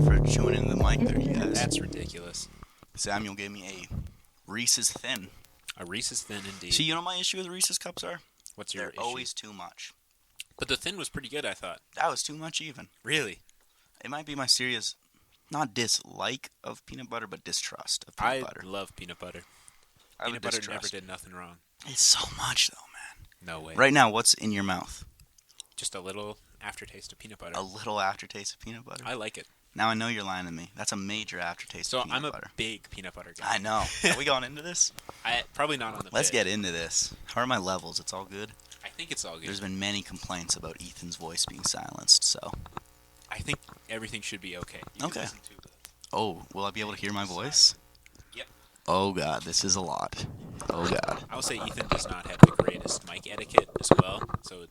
for chewing into the mic there, you guys. That's ridiculous. Samuel gave me a Reese's Thin. A Reese's Thin, indeed. See, you know what my issue with Reese's Cups are? What's your They're issue? always too much. But the Thin was pretty good, I thought. That was too much even. Really? It might be my serious, not dislike of peanut butter, but distrust of peanut butter. I love peanut butter. I Peanut butter distrust. never did nothing wrong. It's so much, though, man. No way. Right now, what's in your mouth? Just a little aftertaste of peanut butter. A little aftertaste of peanut butter? I like it. Now I know you're lying to me. That's a major aftertaste So of peanut I'm a butter. big peanut butter guy. I know. Are we going into this? Probably not on the Let's pit. get into this. How are my levels? It's all good? I think it's all good. There's been many complaints about Ethan's voice being silenced, so... I think everything should be okay. You Okay. can listen to it. Oh, will I be able to hear my voice? Yep. Oh, God, this is a lot. Oh, God. I will say Ethan does not have the greatest mic etiquette as well, so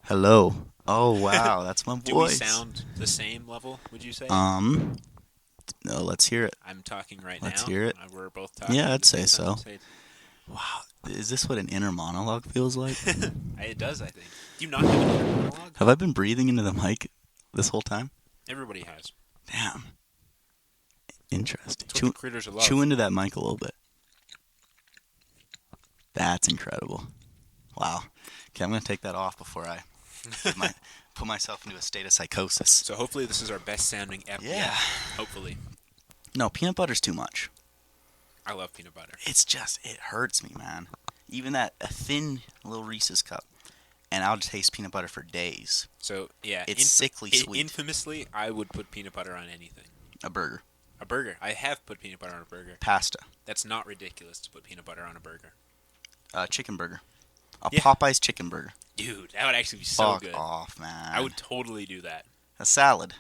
Hello. Oh, wow, that's my voice. do we sound the same level, would you say? No, let's hear it. I'm talking right Let's now. hear it. We're both talking. Yeah, at I'd the say same time. so. Wow, is this what an inner monologue feels like? It does, I think. Do you not have an inner monologue? Have I been breathing into the mic this whole time? Everybody has. Damn. Interesting. It's what the critters love. Chew into that mic a little bit. That's incredible. Wow. Okay, I'm going to take that off before I put myself into a state of psychosis. So hopefully this is our best sounding ep Yeah. yet. Hopefully. No, peanut butter's too much. I love peanut butter. It's just, it hurts me, man. Even a thin little Reese's cup, and I'll taste peanut butter for days. So, yeah. It's sickly sweet. Infamously, I would put peanut butter on anything. A burger. A burger. I have put peanut butter on a burger. Pasta. That's not ridiculous to put peanut butter on a burger. Chicken burger. A Yeah. Popeyes chicken burger. Dude, that would actually be so Fuck good. off, man. I would totally do that. A salad.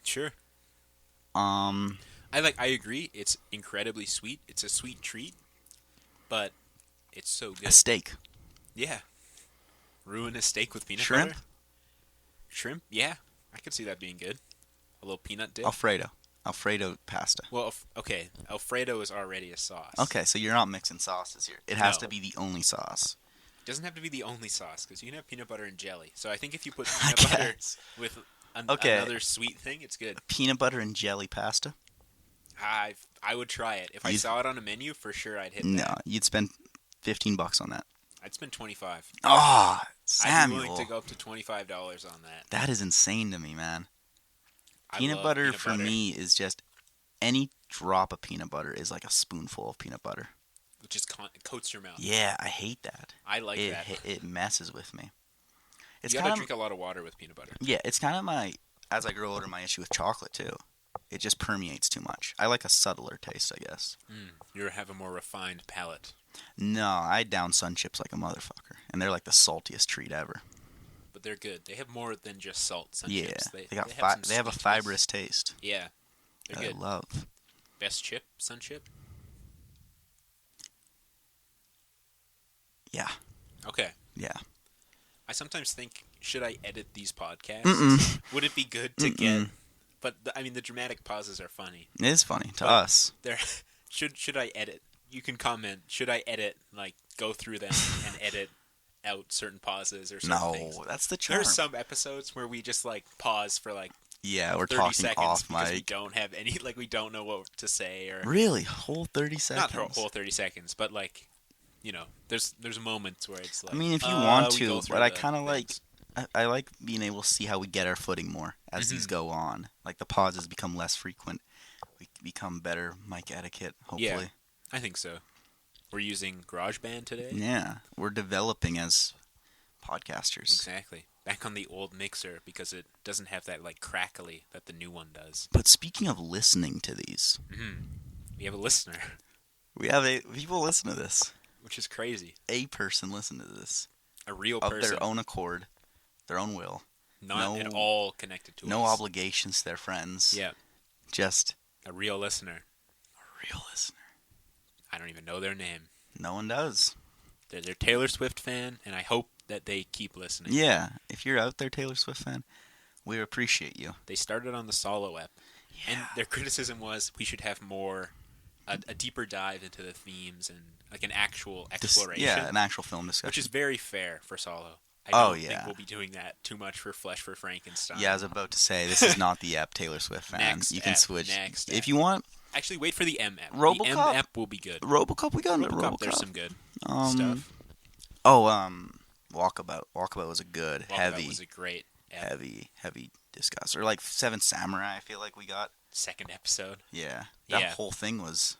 Sure. Um, I agree. It's incredibly sweet. It's a sweet treat, but it's so good. a steak. Yeah. Ruin a steak with peanut Shrimp? butter? Shrimp? Yeah. I could see that being good. A little peanut dip. Alfredo pasta. Well, okay. Alfredo is already a sauce. Okay, so you're not mixing sauces here. It has No. to be the only sauce. It doesn't have to be the only sauce, because you can have peanut butter and jelly. So I think if you put I peanut butter guess. with Okay. another sweet thing, it's good. Peanut butter and jelly pasta? I would try it. If I You'd- saw it on a menu, for sure I'd hit No, that. you'd spend $15 on that. I'd spend $25. Oh, I'd be Samuel. willing to go up to $25 on that. That is insane to me, man. I Peanut love butter peanut for butter, me is just any drop of peanut butter is like a spoonful of peanut butter. which is coats your mouth. Yeah, I hate that. I like that. It messes with me. It's You kind gotta of drink a lot of water with peanut butter. yeah. It's kind of as I grow older, my issue with chocolate too. It just permeates too much. I like a subtler taste, I guess. You have a more refined palate. No, I down Sun Chips like a motherfucker, and they're like the saltiest treat ever. But they're good. They have more than just salt. Sun Yeah, chips. they have have a sweetness. fibrous taste. Yeah, they're That I good. love. Best chip, Sun Chip. Yeah, Okay. yeah. I sometimes think, should I edit these podcasts? Mm-mm. Would it be good to get? But the dramatic pauses are funny. It is funny to But- us. There, should I edit? You can comment. Should I edit? Like go through them and edit out certain pauses or certain No, things. that's the There charm. are some episodes where we just like pause for like Yeah, we're 30 talking seconds off because we mic. don't have any, like we don't know what to say or Really, whole 30 not seconds. the whole 30 seconds, but like, there's moments where it's like. I mean, if you want we go to, through but I the kind of like. things. I like being able to see how we get our footing more as these go on. Like the pauses become less frequent. We become better mic etiquette, hopefully. Yeah, I think so. We're using GarageBand today. Yeah, we're developing as podcasters. Exactly. Back on the old mixer because it doesn't have that like crackly that the new one does. But speaking of listening to these, We have a listener, we have people listen to this. which is crazy. A person listen to this A real of person, their own accord, their own will. not no- at all connected to No us. obligations to their friends. Yeah, Just a real listener. a real listener. I don't even know their name. No one does. They're a Taylor Swift fan, and I hope that they keep listening. Yeah, if you're out there, Taylor Swift fan, we appreciate you. They started on the Solo app, and Yeah. their criticism was we should have more, a deeper dive into the themes and like an actual exploration. Yeah, an actual film discussion. which is very fair for Solo. I Oh, don't think yeah. we'll be doing that too much for Flesh for Frankenstein. Yeah, I was about to say, this is not the app Taylor Swift fan. Next You can app, switch. next If app. you want, Actually, wait for the M app. The RoboCop? M app will be good. RoboCop, we got into RoboCop, RoboCop. there's some good Um, stuff. Oh, Walkabout. Walkabout was a good, Walkabout was a great app. heavy discuss. Or like Seven Samurai, I feel like we got. Second episode. Yeah. That Yeah. whole thing was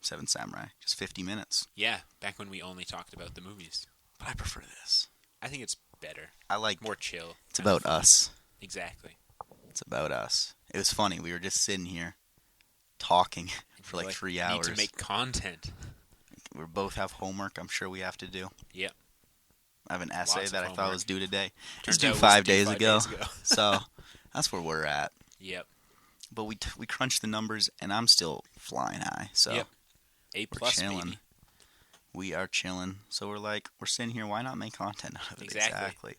Seven Samurai. Just 50 minutes. Yeah, back when we only talked about the movies. But I prefer this. I think it's better. I like. More chill. It's about us. Exactly. It's about us. It was funny. We were just sitting here talking for like 3 hours. Need to make content. We both have homework I'm sure we have to do. Yep. I have an essay Lots of that I thought homework. was due today. It was Turns due out it 5 due days 5 ago. days ago. So that's where we're at. Yep. But we crunched the numbers, and I'm still flying high. So Yep. A we're plus, chilling. baby. We are chilling. So we're sitting here. Why not make content out of it? Exactly.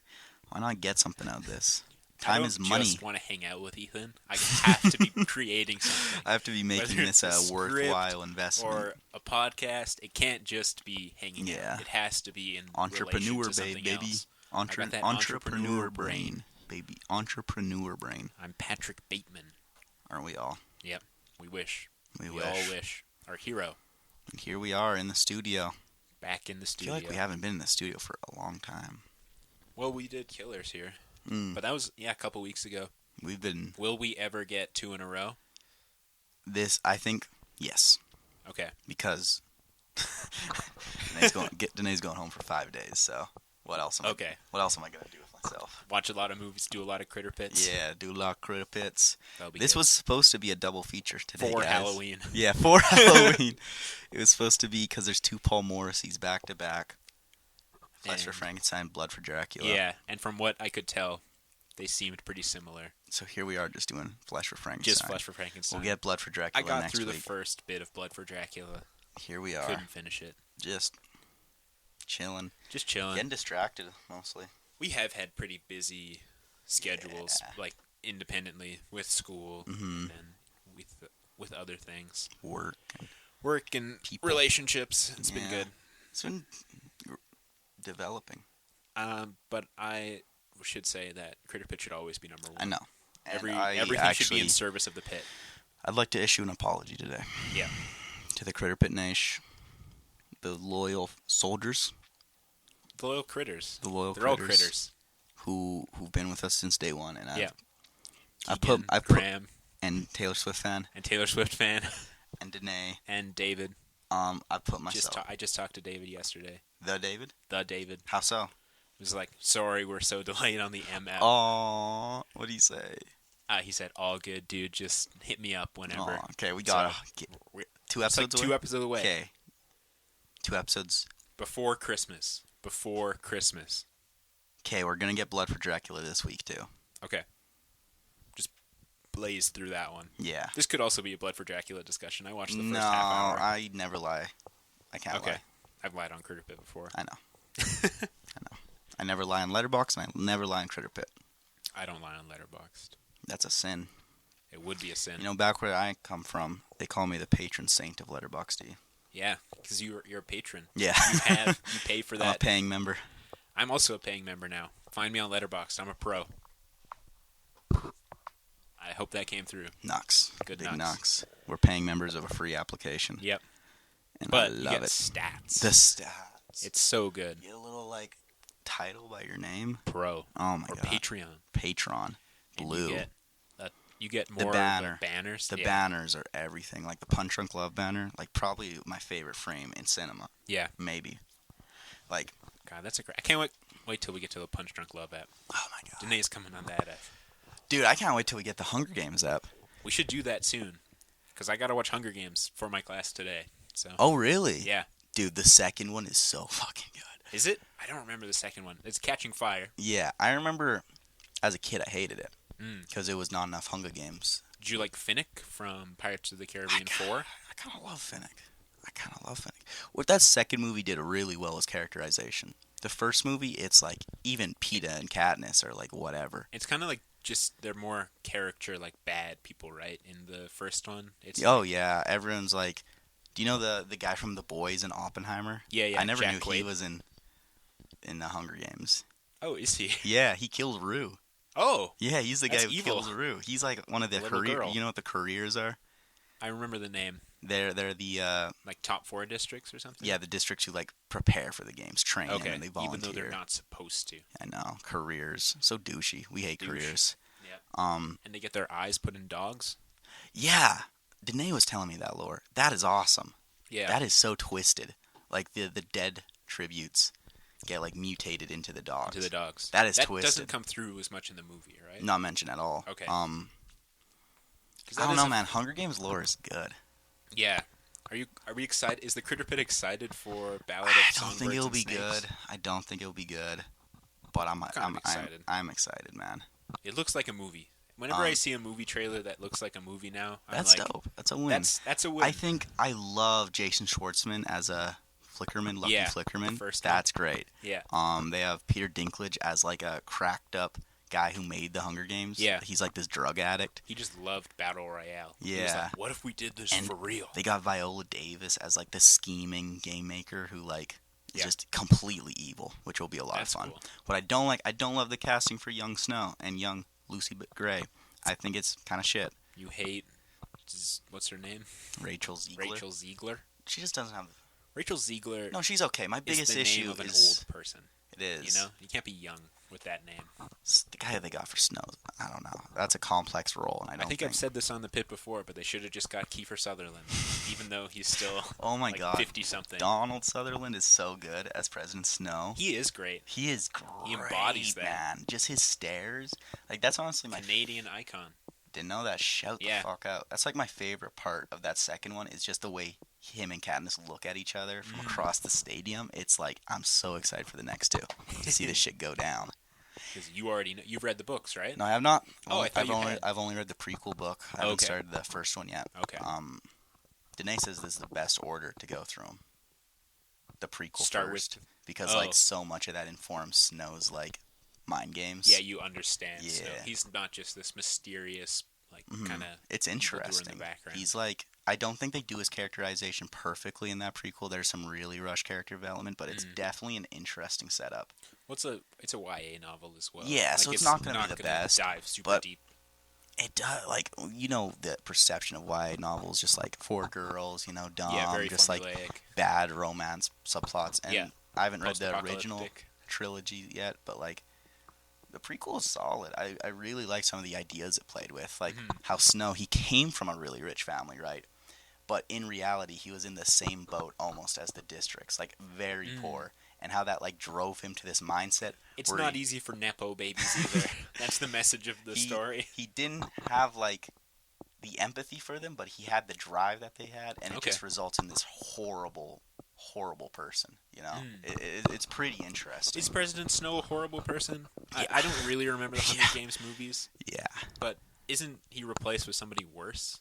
Why not get something out of this? I Time don't is money. just want to hang out with Ethan. I have to be creating something. I have to be making Whether this it's a a worthwhile investment. Or a podcast. It can't just be hanging Yeah. out. It has to be in Entrepreneur, relation to something baby. else. Entrepreneur, got that entrepreneur brain. baby. Entrepreneur brain. I'm Patrick Bateman. Aren't we all? Yep. We wish. We We wish. all wish. Our hero. And here we are in the studio. Back in the I studio. feel like we haven't been in the studio for a long time. Well, we did Killers here. Mm. But that was, a couple weeks ago. We've been Will we ever get 2 in a row? I think, yes. Okay. Because Danae's going home for 5 days, so what else am I going to do with myself? Watch a lot of movies, do a lot of Critterpits. Yeah, do a lot of Critterpits. That'll be This good. was supposed to be a double feature today, For guys. Halloween. Yeah, for Halloween. It was supposed to be because there's 2 Paul Morrisseys back to back. Flesh for And- Frankenstein, Blood for Dracula. Yeah, and from what I could tell, they seemed pretty similar. So here we are just doing Flesh for Frankenstein. Just Flesh for Frankenstein. We'll get Blood for I Dracula got next through week. the first bit of Blood for Dracula. Here we are, Couldn't finish it. just chilling, Just chilling. getting distracted mostly. We have had pretty busy schedules, Yeah. like independently with school Mhm. and with other things, Work. work and People. relationships. It's been Yeah. good. It's been developing. But I should say that Critterpit should always be number one. I know. And Everything should be in service of the pit. I'd like to issue an apology today. Yeah. To the Critterpit Nation, the loyal soldiers, The loyal critters. the loyal They're all critters critters. who've been with us since day one, and Yeah. I Keegan, put Graham, and Taylor Swift fan and Taylor Swift fan, and Danae. and David. I put myself. I just talked to David yesterday. The David. The David How so? was like, "Sorry, we're so delayed on the M app." Oh, what do you say? He said, "All good, dude. Just hit me up whenever." Aw, okay, we got We're- 2 It's like episodes 2 away. episodes away. Okay, 2 episodes. Before Christmas. Before Christmas. Okay, we're gonna get Blood for Dracula this week too. Okay. Just blaze through that one. Yeah. This could also be a Blood for Dracula discussion. I watched the first No, half hour. I never lie. I can't Okay. lie. I've lied on Critterpit before. I know. I never lie on Letterboxd, and I never lie on Critterpit. I don't lie on Letterboxd. That's a sin. It would be a sin. You know, back where I come from, they call me the patron saint of Letterboxd. Yeah, because you're a patron. Yeah. You pay for I'm a that. paying member. I'm also a paying member now. Find me on Letterboxd. I'm a pro. I hope that came through. Knox. Good Big Knox. Knox. We're paying members of a free application. Yep. And But I you love get it. stats. The stats. It's so good. You get a little, title by your name. Pro. Oh, my Or God. Patreon. Patron. And Blue. You get The more banner. of the banners. The Yeah. banners are everything. Like the Punch Drunk Love banner. Probably my favorite frame in cinema. Yeah. Maybe. God, that's a great. I can't wait till we get to the Punch Drunk Love app. Oh, my God. Danae's coming on that app. Dude, I can't wait till we get the Hunger Games app. We should do that soon. Because I got to watch Hunger Games for my class today. So. Oh, really? Yeah. Dude, the second one is so fucking good. Is it? I don't remember the second one. It's Catching Fire. Yeah, I remember as a kid I hated it. Mm. Because it was not enough Hunger Games. Did you like Finnick from Pirates of the Caribbean 4? I kind of love Finnick. What that second movie did really well is characterization. The first movie, it's like even PETA and Katniss are like whatever. It's kind of like just they're more caricature, like bad people, right? In the first one, it's Oh yeah, everyone's like, do you know the guy from The Boys in Oppenheimer? Yeah, I never Jack knew Quaid. he was in the Hunger Games. Oh, is he? Yeah, he kills Rue. Oh, Yeah, he's the guy that's who evil. kills Rue. He's like one of the Little career. girl. You know what the careers are? I remember the name. They're the Like top 4 districts or something? yeah, the districts who like prepare for the games, train, Okay, and they volunteer. even though they're not supposed to. I know, careers. So douchey. We hate Douche. careers. Yeah. Um, And they get their eyes put in dogs? yeah. Danae was telling me that lore. That is awesome. Yeah. That is so twisted. Like the dead tributes get like mutated into the dogs. To the dogs. That is that twisted. doesn't come through as much in the movie, right? Not mentioned at all. Okay. 'Cause I that don't is know, man. Hunger Games lore is good. Yeah. Are we excited? Is the Critterpit excited for Ballad of I don't Songbirds think it'll and be Snakes? good. I don't think it'll be good. But I'm excited. I'm excited, man. It looks like a movie. Whenever I see a movie trailer that looks like a movie now, I'm That's like, dope. That's a win. That's a win. I think I love Jason Schwartzman as a Flickerman, Lucky Yeah, Flickerman. the first one. That's great. Yeah. They have Peter Dinklage as like a cracked up guy who made the Hunger Games. Yeah. He's like this drug addict. He just loved Battle Royale. He was Yeah. like, what if we did this And for real? They got Viola Davis as like the scheming game maker who like is Yeah. just completely evil, which will be a lot That's of fun. cool. What I don't love the casting for young Snow and young Lucy Gray. I think it's kind of shit. You hate, what's her name? Rachel Ziegler. Rachel Ziegler. She just doesn't have. Rachel Ziegler No, she's okay. My is biggest the issue name of an is old person. it is You know, you can't be young with that name. the guy they got for Snow. I don't know. That's a complex role, and I I don't think I've said this on the pit before, but they should have just got Kiefer Sutherland, even though he's still Oh my like god, 50 something. Donald Sutherland is so good as President Snow. He is great. He is great. He embodies that. Man. Just his stares. Like that's honestly my Canadian icon. didn't know that. Shout Yeah. the fuck out. That's like my favorite part of that second one is just the way him and Katniss look at each other from across the stadium. It's like I'm so excited for the next two to see this shit go down. Because you already know, you've read the books, right? No, I have not. Oh, I thought you had. I've only read the prequel book. I haven't Okay. started the first one yet. Okay. Danae says this is the best order to go through 'em. The prequel Start first, with. because Oh. like so much of that informs Snow's like mind games. Yeah, you understand. So Yeah. he's not just this mysterious, like Mhm. kind of. It's interesting. He's like, I don't think they do his characterization perfectly in that prequel. There's some really rushed character development, but it's definitely an interesting setup. It's a YA novel as well. Yeah, so it's not gonna be the best, Dive super but- deep. It does, like, you know, the perception of YA novels, just like for girls, you know, dumb, Yeah, very just like formulaic. bad romance subplots. And Yeah. I haven't read the original Post-apocalyptic. trilogy yet, but like the prequel is solid. I really like some of the ideas it played with, like how Snow, he came from a really rich family, right? But in reality, he was in the same boat almost as the districts, like very poor, and how that like drove him to this mindset. It's where not easy for nepo babies either. That's the message of the story. He didn't have like the empathy for them, but he had the drive that they had, and it Okay. just results in this horrible person. You know, it's pretty interesting. Is President Snow a horrible person? I don't really remember the Hunger Games movies, Yeah, but isn't he replaced with somebody worse?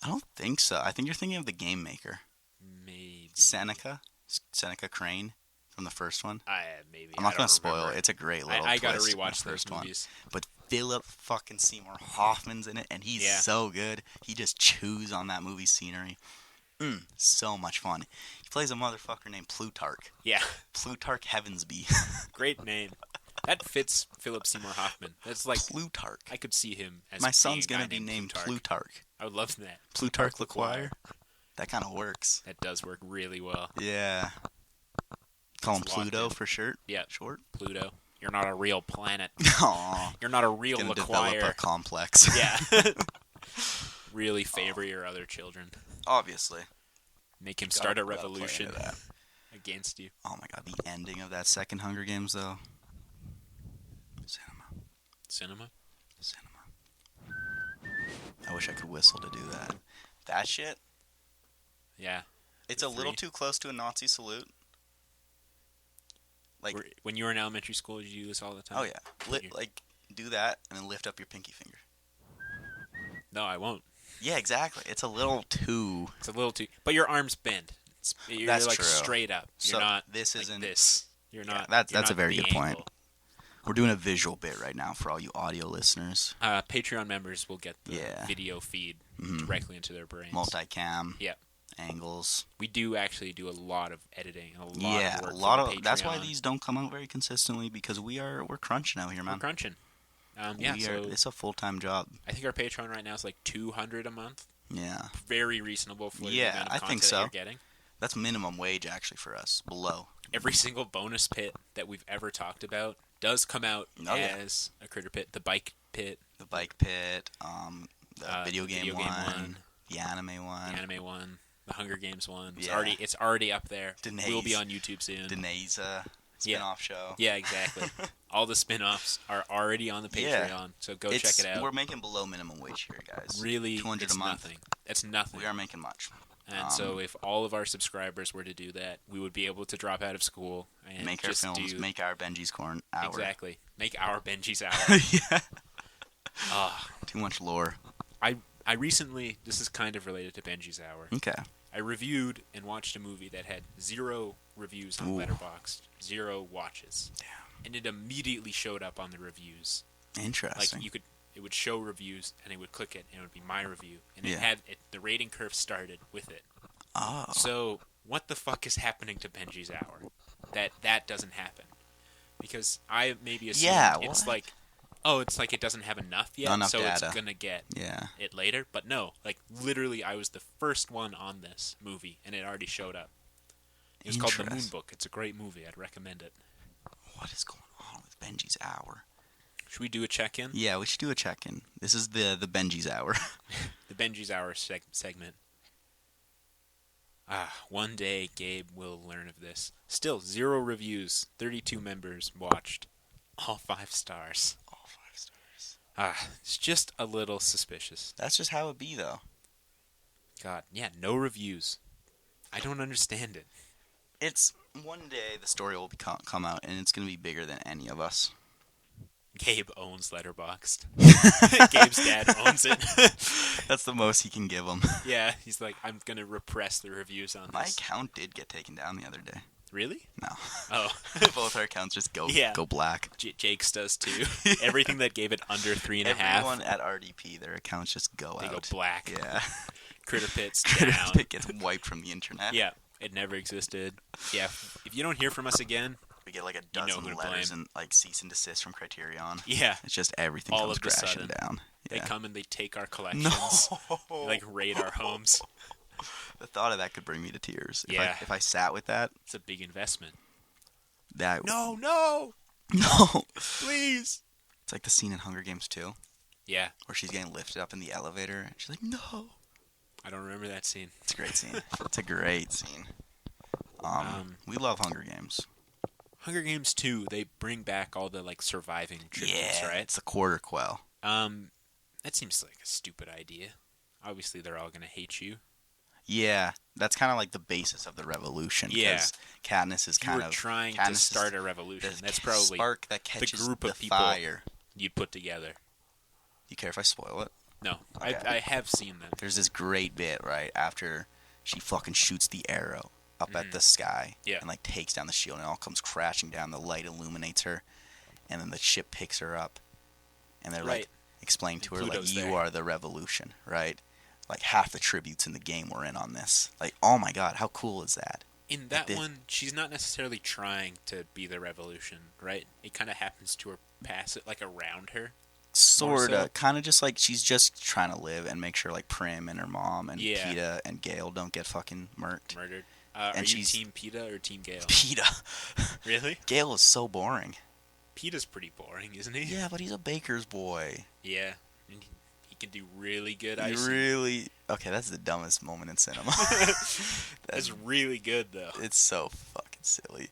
I don't think so. I think you're thinking of the game maker, Maybe. Seneca Crane from the first one. Maybe. I'm not I gonna don't spoil remember. it. It's a great little I gotta twist in rewatch the those first one. movies. But Philip fucking Seymour Hoffman's in it, and he's Yeah. so good. He just chews on that movie scenery. So much fun. He plays a motherfucker named Plutarch. Yeah, Plutarch Heavensby. great name. That fits Philip Seymour Hoffman. That's like Plutarch. I could see him as My being son's a guy gonna be named Plutarch. I would love that. Plutarch LaQuire. That kind of works. That does work really well. Yeah. Call him It's locked Pluto in. for short. Yeah, Short. Pluto. You're not a real planet. Aw. You're not a real Gonna develop a LaQuire. complex. Yeah. Really favor your other children. Obviously. Make him Gotta- start a gotta play revolution into that. against you. Oh my god, the ending of that second Hunger Games though. Cinema? Cinema. I wish I could whistle to do that. That shit, Yeah. it's The a little three. too close to a Nazi salute. Like, When you were in elementary school, did you do this all the time? oh yeah, like do that and then lift up your pinky finger. No, I won't. Yeah, exactly. It's a little too. It's a little too. But your arms bend. You're That's like true. straight up. You're So not. this like isn't- this. You're Yeah, not. that's you're a not very the good point. angle. We're doing a visual bit right now for all you audio listeners. Patreon members will get the Yeah. video feed Mhm. directly into their brains. Multicam. Yeah. Angles. We do actually do a lot of editing and a lot Yeah, of work a lot for the of. That's why Patreon. these don't come out very consistently because we're crunching out here, We're man. crunching. So it's a full-time job. I think our Patreon right now is like $200 a month. Yeah. Very reasonable for the amount of I content think that so. you're getting. That's minimum wage actually for us. Below. Every single bonus pit that we've ever talked about does come out as a critter pit. The bike pit. The bike pit. The video game one. The anime one. The anime one. The Hunger Games one. Yeah. It's already up there. Danae's, We'll be on YouTube soon. Danae's spin-off show. Yeah, exactly. All the spin-offs are already on the Patreon, so go check it out. We're making below minimum wage here, guys. Really, 200 it's a month. nothing. It's nothing. We are making much. And so if all of our subscribers were to do that, we would be able to drop out of school and make just our films, make our Benji's Corn hour. Exactly. Make our Benji's hour. Yeah. Too much lore. I recently, this is kind of related to Benji's hour. Okay. I reviewed and watched a movie that had 0 reviews on Letterboxd, 0 watches. Damn. And it immediately showed up on the reviews. Interesting. Like it would show reviews, and it would click it, and it would be my review, and Yeah. the rating curve started with it. Oh. So what the fuck is happening to Benji's hour? That doesn't happen, because I maybe assumed it's like, it's like it doesn't have enough yet, so data. it's gonna get Yeah. it later. But no, like literally, I was the first one on this movie, and it already showed up. It was called The Moon Book. It's a great movie. I'd recommend it. What is going on with Benji's hour? Should we do a check-in? Yeah, we should do a check-in. This is the Benji's hour. The Benji's hour segment. One day Gabe will learn of this. Still 0 reviews, 32 members watched, all 5 stars. All 5 stars. It's just a little suspicious. That's just how it be, though. God, yeah, no reviews. I don't understand it. It's one day the story will come out, and it's going to be bigger than any of us. Gabe owns Letterboxd. Gabe's dad owns it. That's the most he can give him. Yeah, he's like, I'm going to repress the reviews on My this. account did get taken down the other day. Really? No. Oh. Both our accounts just go black. Jake's does too. Everything that gave it under 3.5. Everyone at RDP, their accounts just go out. They go black. Yeah. Critterpit's Critterpit gets wiped from the internet. Yeah, it never existed. Yeah, if you don't hear from us again, we get like a dozen letters and like cease and desist from Criterion. Yeah. It's just everything all comes of a crashing sudden, down. They Yeah. come and they take our collections. No. They, like, raid our homes. The thought of that could bring me to tears. Yeah. If I sat with that. It's a big investment. No, please. It's like the scene in Hunger Games 2. Yeah. Where she's getting lifted up in the elevator. And she's like, no. I don't remember that scene. It's a great scene. It's a great scene. We love Hunger Games. Hunger Games 2, they bring back all the, like, surviving tributes, right? It's a quarter quell. That seems like a stupid idea. Obviously, they're all going to hate you. Yeah, that's kind of like the basis of the revolution. Yeah. Katniss is kind of trying to start a revolution. That's probably spark that catches the group of people fire you'd put together. You care if I spoil it? No, Okay. I have seen them. There's this great bit right after she fucking shoots the arrow up at the sky and like takes down the shield and it all comes crashing down. The light illuminates her, and then the ship picks her up, and they're like explaining to her like you are the revolution, right? Like half the tributes in the game were in on this. Like, oh my god, how cool is that? In that one, she's not necessarily trying to be the revolution, right? It kind of happens to her pass it like around her. Sorta, kind of just like she's just trying to live and make sure like Prim and her mom and Peeta and Gale don't get fucking murdered. Are you Team Peeta or Team Gale? Peeta. Really? Gale is so boring. Peeta's pretty boring, isn't he? Yeah, but he's a baker's boy. Yeah, and he can do really good icing. Okay, that's the dumbest moment in cinema. That's really good though. It's so fucking silly.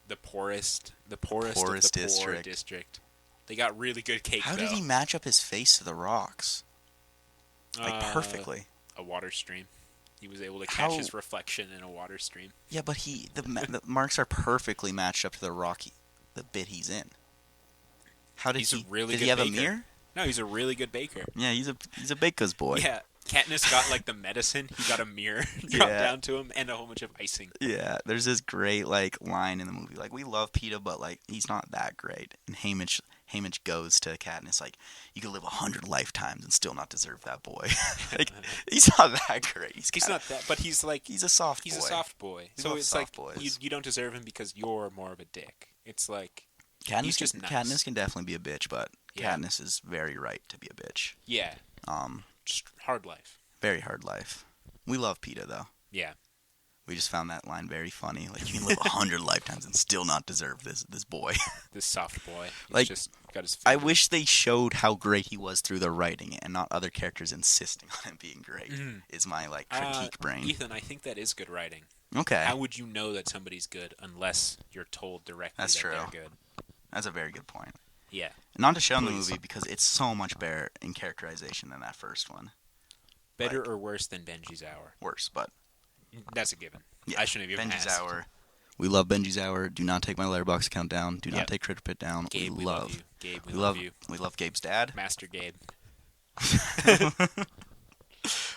The poorest of the poor district. They got really good cake. How did he match up his face to the rocks? Like perfectly. A water stream. He was able to catch his reflection in a water stream. Yeah, but the marks are perfectly matched up to the bit he's in. How did he? Did he have a mirror? No, he's a really good baker. Yeah, he's a baker's boy. Yeah, Katniss got like the medicine. He got a mirror dropped down to him and a whole bunch of icing. Yeah, there's this great like line in the movie. Like we love Peeta, but like he's not that great. And Haymitch goes to Katniss like, you could live 100 lifetimes and still not deserve that boy. Like, he's not that great. He's not that, but he's like he's a soft boy. He's a soft boy. We So love it's soft like boys. you don't deserve him because you're more of a dick. It's like Katniss, just nice. Katniss can definitely be a bitch, but Yeah. Katniss is very right to be a bitch. Yeah. Just hard life. Very hard life. We love PETA though. Yeah. We just found that line very funny. Like, you can live 100 lifetimes and still not deserve this boy. This soft boy. He's Like, just got his I finger. wish they showed how great he was through the writing and not other characters insisting on him being great. Is my like critique brain. Ethan, I think that is good writing. Okay. How would you know that somebody's good unless you're told directly That's that true. they're good? That's a very good point. Yeah. Not to show in the Please. movie because it's so much better in characterization than that first one. Better Like, or worse than Benji's Hour? worse, but That's a given. yeah. I shouldn't have even Benji's asked. Hour. We love Benji's Hour. Do not take my letterbox account down. Do not Yep. take Critterpit down. Gabe, we love you. Gabe, we love you. We love Gabe's dad. Master Gabe.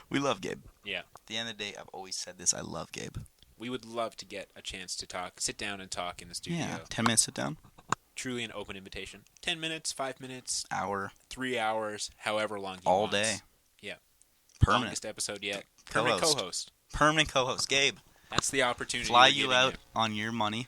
We love Gabe. Yeah. At the end of the day, I've always said this. I love Gabe. We would love to get a chance to talk, sit down and talk in the studio. Yeah. 10 minutes sit down. Truly an open invitation. 10 minutes, 5 minutes, Hour. 3 hours, however long he All wants. day. Yeah. Permanent. Longest episode yet. Co-host. Permanent co-host. Permanent co-host. Gabe. That's the opportunity. Fly we're you giving out on your money.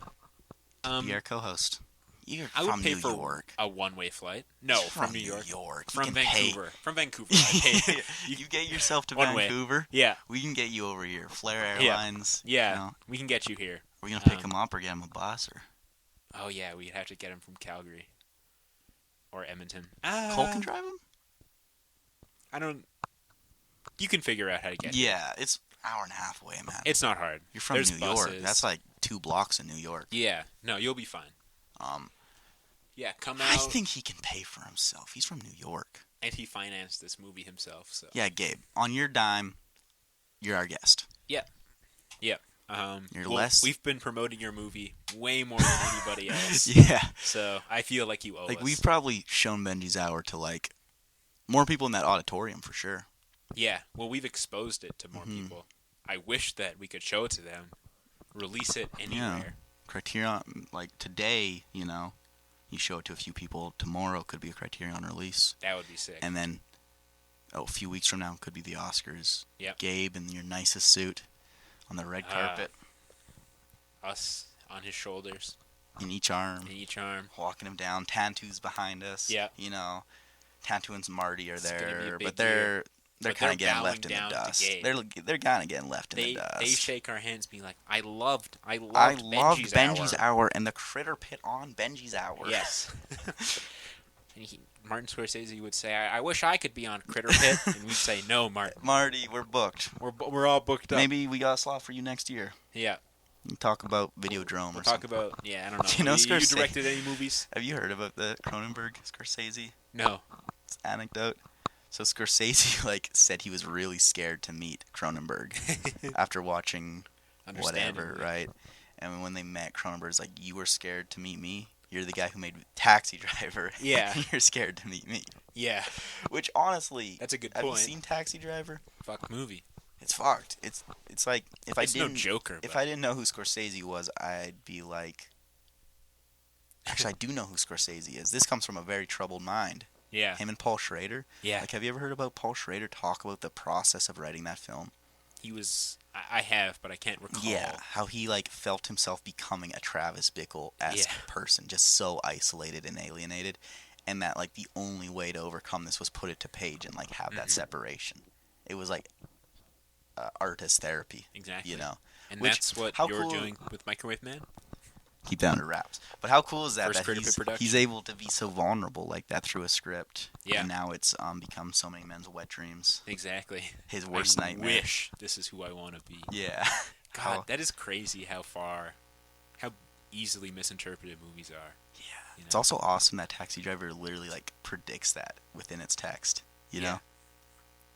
you. Be our co-host. You're I would from pay New for York. a one-way flight. No, from New York. You From can Vancouver. Pay. From Vancouver. I pay. You get yourself to One way. Vancouver. Yeah. We can get you over here. Flair Yeah. Airlines. Yeah. You know, We can get you here. we're gonna pick him up or get him a bus or Oh, yeah. We'd have to get him from Calgary. Or Edmonton. Cole can drive him. I don't... You can figure out how to get Yeah, it's an hour and a half away, man. It's not hard. You're from There's New York. buses. That's like 2 blocks in New York. Yeah. No, you'll be fine. Yeah, come out. I think he can pay for himself. He's from New York. And he financed this movie himself, so... Yeah, Gabe. On your dime, you're our guest. Yeah. You're less- We've been promoting your movie way more than anybody else. Yeah. So I feel like you owe Like, us. we've probably shown Benji's Hour to, like, more people in that auditorium for sure. Yeah, well, we've exposed it to more people. I wish that we could show it to them, release it anywhere. Criterion, like, today, you know, you show it to a few people. Tomorrow could be a Criterion release. That would be sick. And then, a few weeks from now could be the Oscars. Yep. Gabe in your nicest suit on the red carpet. Us on his shoulders, In each arm. in each arm. Walking him down. Tantu's behind us. Yeah. You know, Tantu and Marty are It's gonna be a there. big But they're year. They're But kind of they're getting bowing left in the down to dust. Gabe. They're kind of getting left in They the dust. they shake our hands, being like, I loved Benji's Benji's Hour. Hour and the Critterpit on Benji's Hour. Yes. And Martin Scorsese would say, I wish I could be on Critterpit. And we'd say, no, Martin. Marty, we're booked. We're all booked up. Maybe we got a slot for you next year. Yeah. We can talk about Videodrome We'll or talk something. about, I don't know. You know you Scorsese- directed any movies? Have you heard about the Cronenberg Scorsese No. anecdote? So Scorsese said he was really scared to meet Cronenberg after watching whatever, Understandably. right? And when they met, Cronenberg's like, "You were scared to meet me? You're the guy who made Taxi Driver. Yeah. You're scared to meet me." Yeah. Which honestly, That's a good have point. you seen Taxi Driver? Fuck movie. It's fucked. It's like if It's I no didn't Joker. if but I didn't know who Scorsese was, I'd be like. Actually, I do know who Scorsese is. This comes from a very troubled mind. Yeah. Him and Paul Schrader. Yeah. Like, have you ever heard about Paul Schrader talk about the process of writing that film? He was... I have, but I can't recall. Yeah, how he felt himself becoming a Travis Bickle-esque Yeah. person, just so isolated and alienated, and that the only way to overcome this was put it to page and have that separation. It was artist therapy, Exactly. you know. And Which- that's what how you're cool- doing with Microwave Man? Keep that under wraps. But how cool is that? First That Critterpit production. he's able to be so vulnerable like that through a script. Yeah. And now it's become so many men's wet dreams. Exactly. His worst I nightmare. wish this is who I want to be. Yeah. God, How- that is crazy how easily misinterpreted movies are. Yeah. You It's know? also awesome that Taxi Driver literally predicts that within its text. You Yeah. know?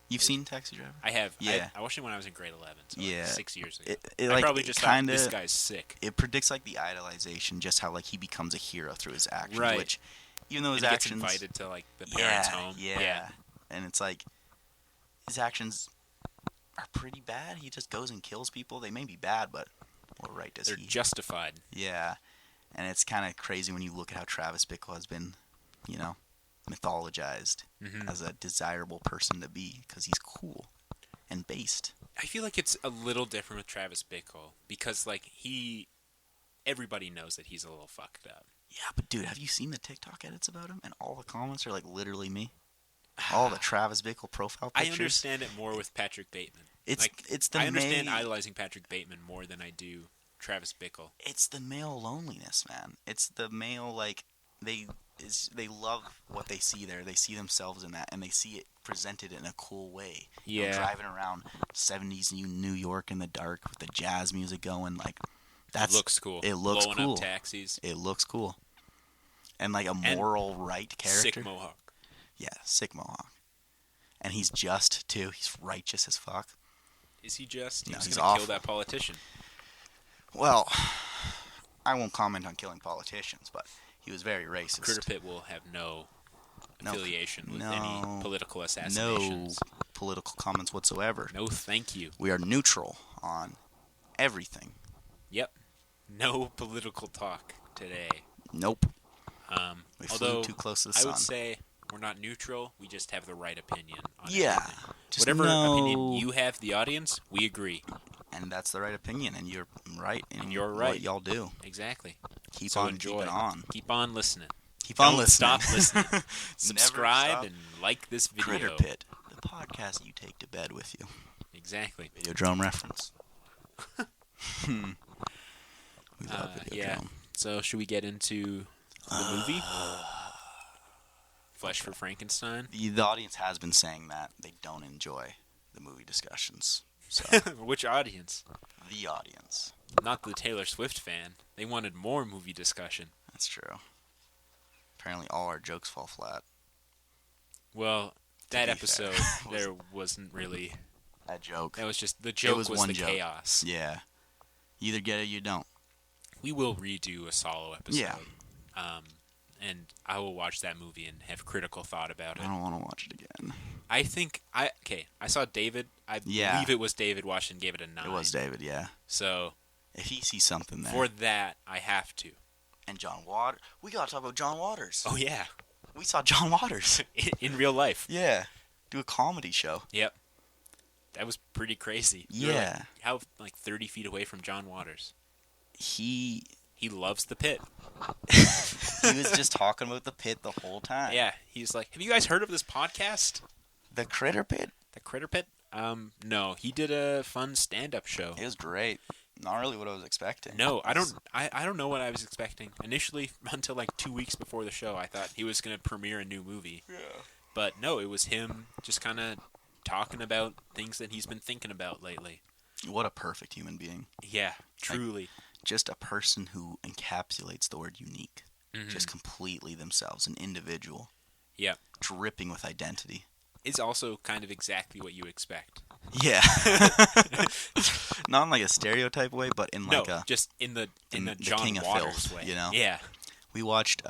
You've seen Taxi Driver? I have. Yeah. I watched it when I was in grade 11, so Yeah. 6 years ago. It I probably just thought, this kinda guy's sick. it predicts the idolization, just how he becomes a hero through his actions. Right. Which, even though his And he gets actions, invited to the parents' home. yeah, and it's his actions are pretty bad. He just goes and kills people. They may be bad, but what right does They're he? justified. Yeah, and it's kind of crazy when you look at how Travis Bickle has been you know, mythologized as a desirable person to be because he's cool and based. I feel like it's a little different with Travis Bickle because, like, everybody knows that he's a little fucked up. Yeah, but dude, have you seen the TikTok edits about him? And all the comments are like literally me. All the Travis Bickle profile pictures. I understand it more with Patrick Bateman. I understand idolizing Patrick Bateman more than I do Travis Bickle. It's the male loneliness, man. It's the male, like, they love what they see there. They see themselves in that, and they see it presented in a cool way. Yeah. You know, driving around 70s New York in the dark with the jazz music going, like, it looks cool. It looks Blowing cool. Up taxis. It looks cool. And, like, a moral right character. Sick mohawk. Yeah, sick mohawk. And he's just, too. He's righteous as fuck. Is he just? No, He's he's going to awful. kill that politician. Well, I won't comment on killing politicians, but he was very racist. Critterpit will have no affiliation with any political assassinations. No political comments whatsoever. No, thank you. We are neutral on everything. Yep. No political talk today. Nope. We although flew too close to the sun. I would say we're not neutral. We just have the right opinion on everything. Whatever opinion you have, the audience, we agree. And that's the right opinion, and you're right. And you're right. What y'all do. Exactly. Keep on keeping on. Keep on listening. Don't stop listening. Subscribe and like this video. Critterpit, the podcast you take to bed with you. Exactly. Videodrome reference. We love Videodrome. Yeah. So should we get into the movie? Flesh for Frankenstein? The audience has been saying that they don't enjoy the movie discussions. So which audience? The audience. Not the Taylor Swift fan. They wanted more movie discussion. That's true. Apparently all our jokes fall flat. Well, that episode, there wasn't really a joke. That was just, the joke was the joke. Chaos. Yeah. You either get it or you don't. We will redo a solo episode. Yeah. And I will watch that movie and have critical thought about it. I don't want to watch it again. I think, I saw David. I believe it was David watched and gave it a 9. It was David, yeah. So, if he sees something there. For that, I have to. And John Waters. We got to talk about John Waters. Oh, yeah. We saw John Waters. in real life. Yeah. Do a comedy show. Yep. That was pretty crazy. Yeah. How 30 feet away from John Waters. He loves the pit. He was just talking about the pit the whole time. Yeah. He's like, have you guys heard of this podcast? The Critterpit? The Critterpit? No. He did a fun stand-up show. It was great. Not really what I was expecting. No, I don't know what I was expecting. Initially, until 2 weeks before the show, I thought he was going to premiere a new movie. Yeah. But no, it was him just kind of talking about things that he's been thinking about lately. What a perfect human being. Yeah, truly. Just a person who encapsulates the word unique. Mm-hmm. Just completely themselves, an individual. Yeah. Dripping with identity. It's also kind of exactly what you expect. Yeah. Not in a stereotype way, but in just in the John King Waters of filth, way. You know? Yeah. We watched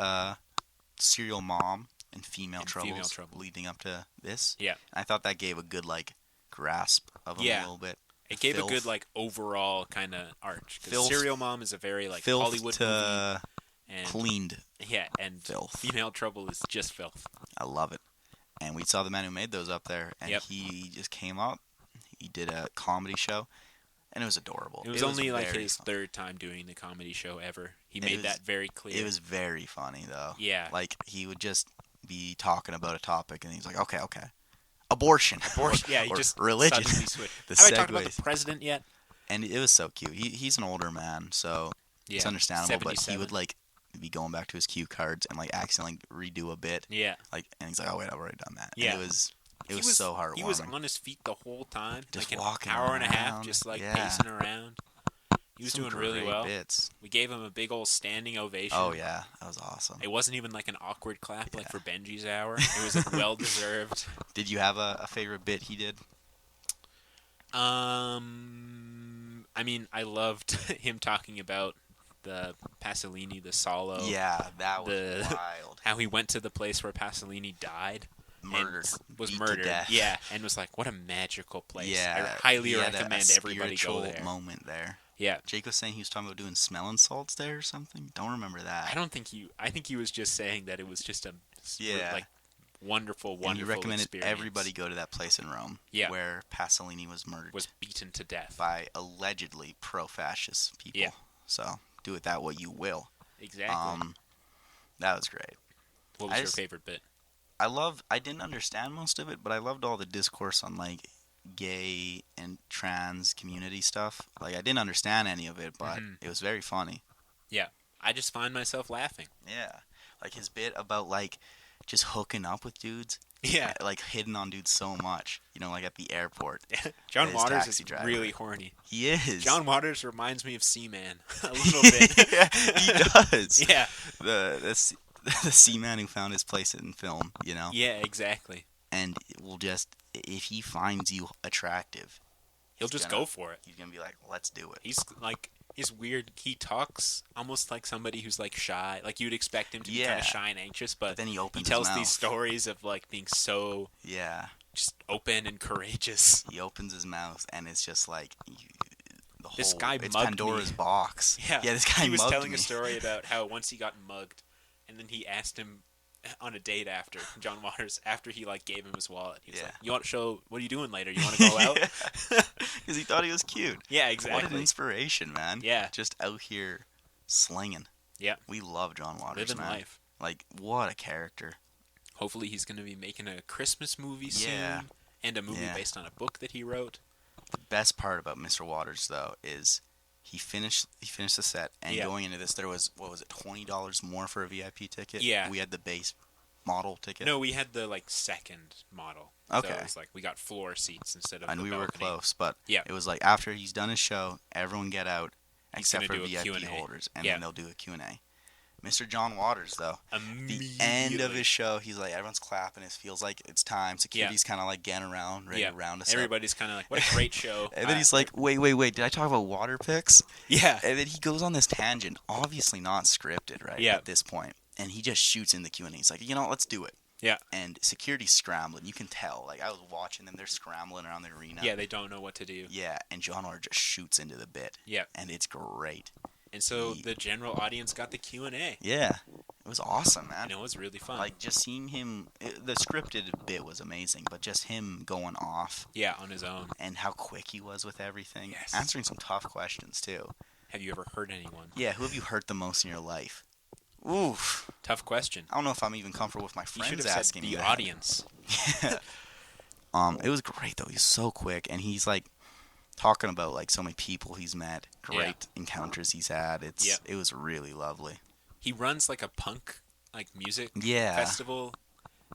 Serial Mom and Female Troubles Trouble. leading up to this. Yeah. And I thought that gave a good grasp of them a little bit. It gave a good overall kind of arch. Because Serial Mom is a very Hollywood movie. And, cleaned. Yeah, and filth. Female Trouble is just filth. I love it. And we saw the man who made those up there, and he just came up. He did a comedy show, and it was adorable. It was only his third time doing the comedy show ever. He made that very clear. It was very funny, though. Yeah. He would just be talking about a topic, and he's like, okay. Abortion. Yeah, he just religion. Suddenly switched. Have I talked about the president yet? And it was so cute. He's an older man, so it's understandable, 77. But he would be going back to his cue cards and accidentally redo a bit. Yeah. And he's like, oh wait, I've already done that. Yeah. And it was so heartwarming. He was on his feet the whole time, just an walking hour around, and a half, just pacing around. He was doing really well. Bits. We gave him a big old standing ovation. Oh yeah, that was awesome. It wasn't even an awkward clap for Benji's hour. It was well deserved. Did you have a favorite bit he did? I loved him talking about the Pasolini, the Solo. Yeah, that was wild. How he went to the place where Pasolini died. Was murdered. To death. Yeah, and was like, what a magical place. Yeah. I highly recommend everybody go there. Moment there. Yeah. Jake was saying he was talking about doing smelling salts there or something. Don't remember that. I think he was just saying that it was just a Yeah. wonderful And he recommended experience. everybody go to that place in Rome where Pasolini was murdered. Was beaten to death. By allegedly pro-fascist people. Yeah. So, do with that what you will. Exactly. That was great. What was your favorite bit? I didn't understand most of it, but I loved all the discourse on, like, gay and trans community stuff. Like, I didn't understand any of it, but it was very funny. Yeah. I just find myself laughing. Yeah. Like, his bit about, like, just hooking up with dudes. Yeah. Like, hitting on dudes so much. You know, like, at the airport. John Waters is really horny. He is. John Waters reminds me of Seaman a little bit. Yeah, he does. Yeah. The Seaman who found his place in film, you know? Yeah, exactly. And will just, if he finds you attractive, he'll just go for it. He's going to be like, let's do it. He's weird. He talks almost like somebody who's, like, shy. Like, you'd expect him to be kind of shy and anxious, but then he tells these stories of, like, being so just open and courageous. He opens his mouth, and it's just like, this guy it's mugged Pandora's me. box. Yeah, this guy he was mugged telling me. a story about how once he got mugged, and then he asked him on a date after, John Waters, after he, like, gave him his wallet. He was like, you want to show, what are you doing later? You want to go out? Because he thought he was cute. Yeah, exactly. What an inspiration, man. Yeah. Just out here slinging. Yeah. We love John Waters, Living man. life. Like, what a character. Hopefully he's going to be making a Christmas movie soon, and a movie based on a book that he wrote. The best part about Mr. Waters, though, is he finished the set, and going into this, there was, what was it, $20 more for a VIP ticket? Yeah. We had the base model ticket. No, we had the, like, second model. Okay. So it was like we got floor seats instead of and we balcony. were close, but yeah. It was like after he's done his show, everyone get out, except for VIP Q&A. holders, and then they'll do a Q&A. Mr. John Waters, though, the end of his show, he's like, everyone's clapping. It feels like it's time. Security's kind of like getting around, ready to round us up. Everybody's kind of like, what a great show. And then he's like, wait, did I talk about water picks? Yeah. And then he goes on this tangent, obviously not scripted, right, at this point. And he just shoots in the Q&A. He's like, let's do it. Yeah. And security's scrambling. You can tell. Like, I was watching them. They're scrambling around the arena. Yeah, they don't know what to do. Yeah, and John Waters just shoots into the bit. Yeah. And it's great. And so the general audience got the Q&A. Yeah. It was awesome, man. And it was really fun. Like, just seeing him, the scripted bit was amazing, but just him going off. Yeah, on his own. And how quick he was with everything. Yes. Answering some tough questions, too. Have you ever hurt anyone? Yeah, who have you hurt the most in your life? Oof. Tough question. I don't know if I'm even comfortable with my friends you should asking have me said the that. audience. Yeah. It was great, though. He's so quick, and he's, like, talking about, like, so many people he's met, great encounters he's had. It was really lovely. He runs, like, a punk, like, music festival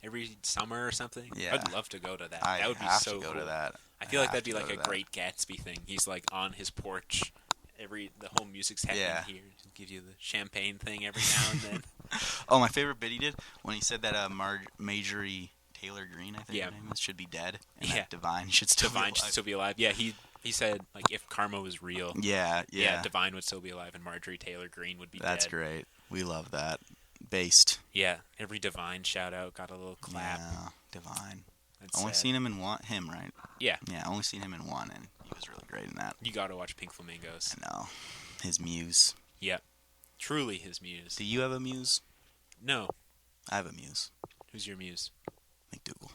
every summer or something. Yeah. I'd love to go to that. I that would be have so to go cool. to that. I feel like that'd be like a great Gatsby thing. He's, like, on his porch. The whole music's happening here. He'll give you the champagne thing every now and then. Oh, my favorite bit he did when he said that Marjorie Taylor Greene, I think her name is, should be dead. And that Divine should still be alive. Yeah, he said, like, if karma was real. Yeah. Divine would still be alive, and Marjorie Taylor Greene would be dead. That's great. We love that. Based. Yeah, every Divine shout out got a little clap. Yeah, Divine. That's only seen him in him, right? Yeah. Yeah, only seen him in one, and he was really great in that. You gotta watch Pink Flamingos. I know. His muse. Yeah. Truly his muse. Do you have a muse? No. I have a muse. Who's your muse? McDougal.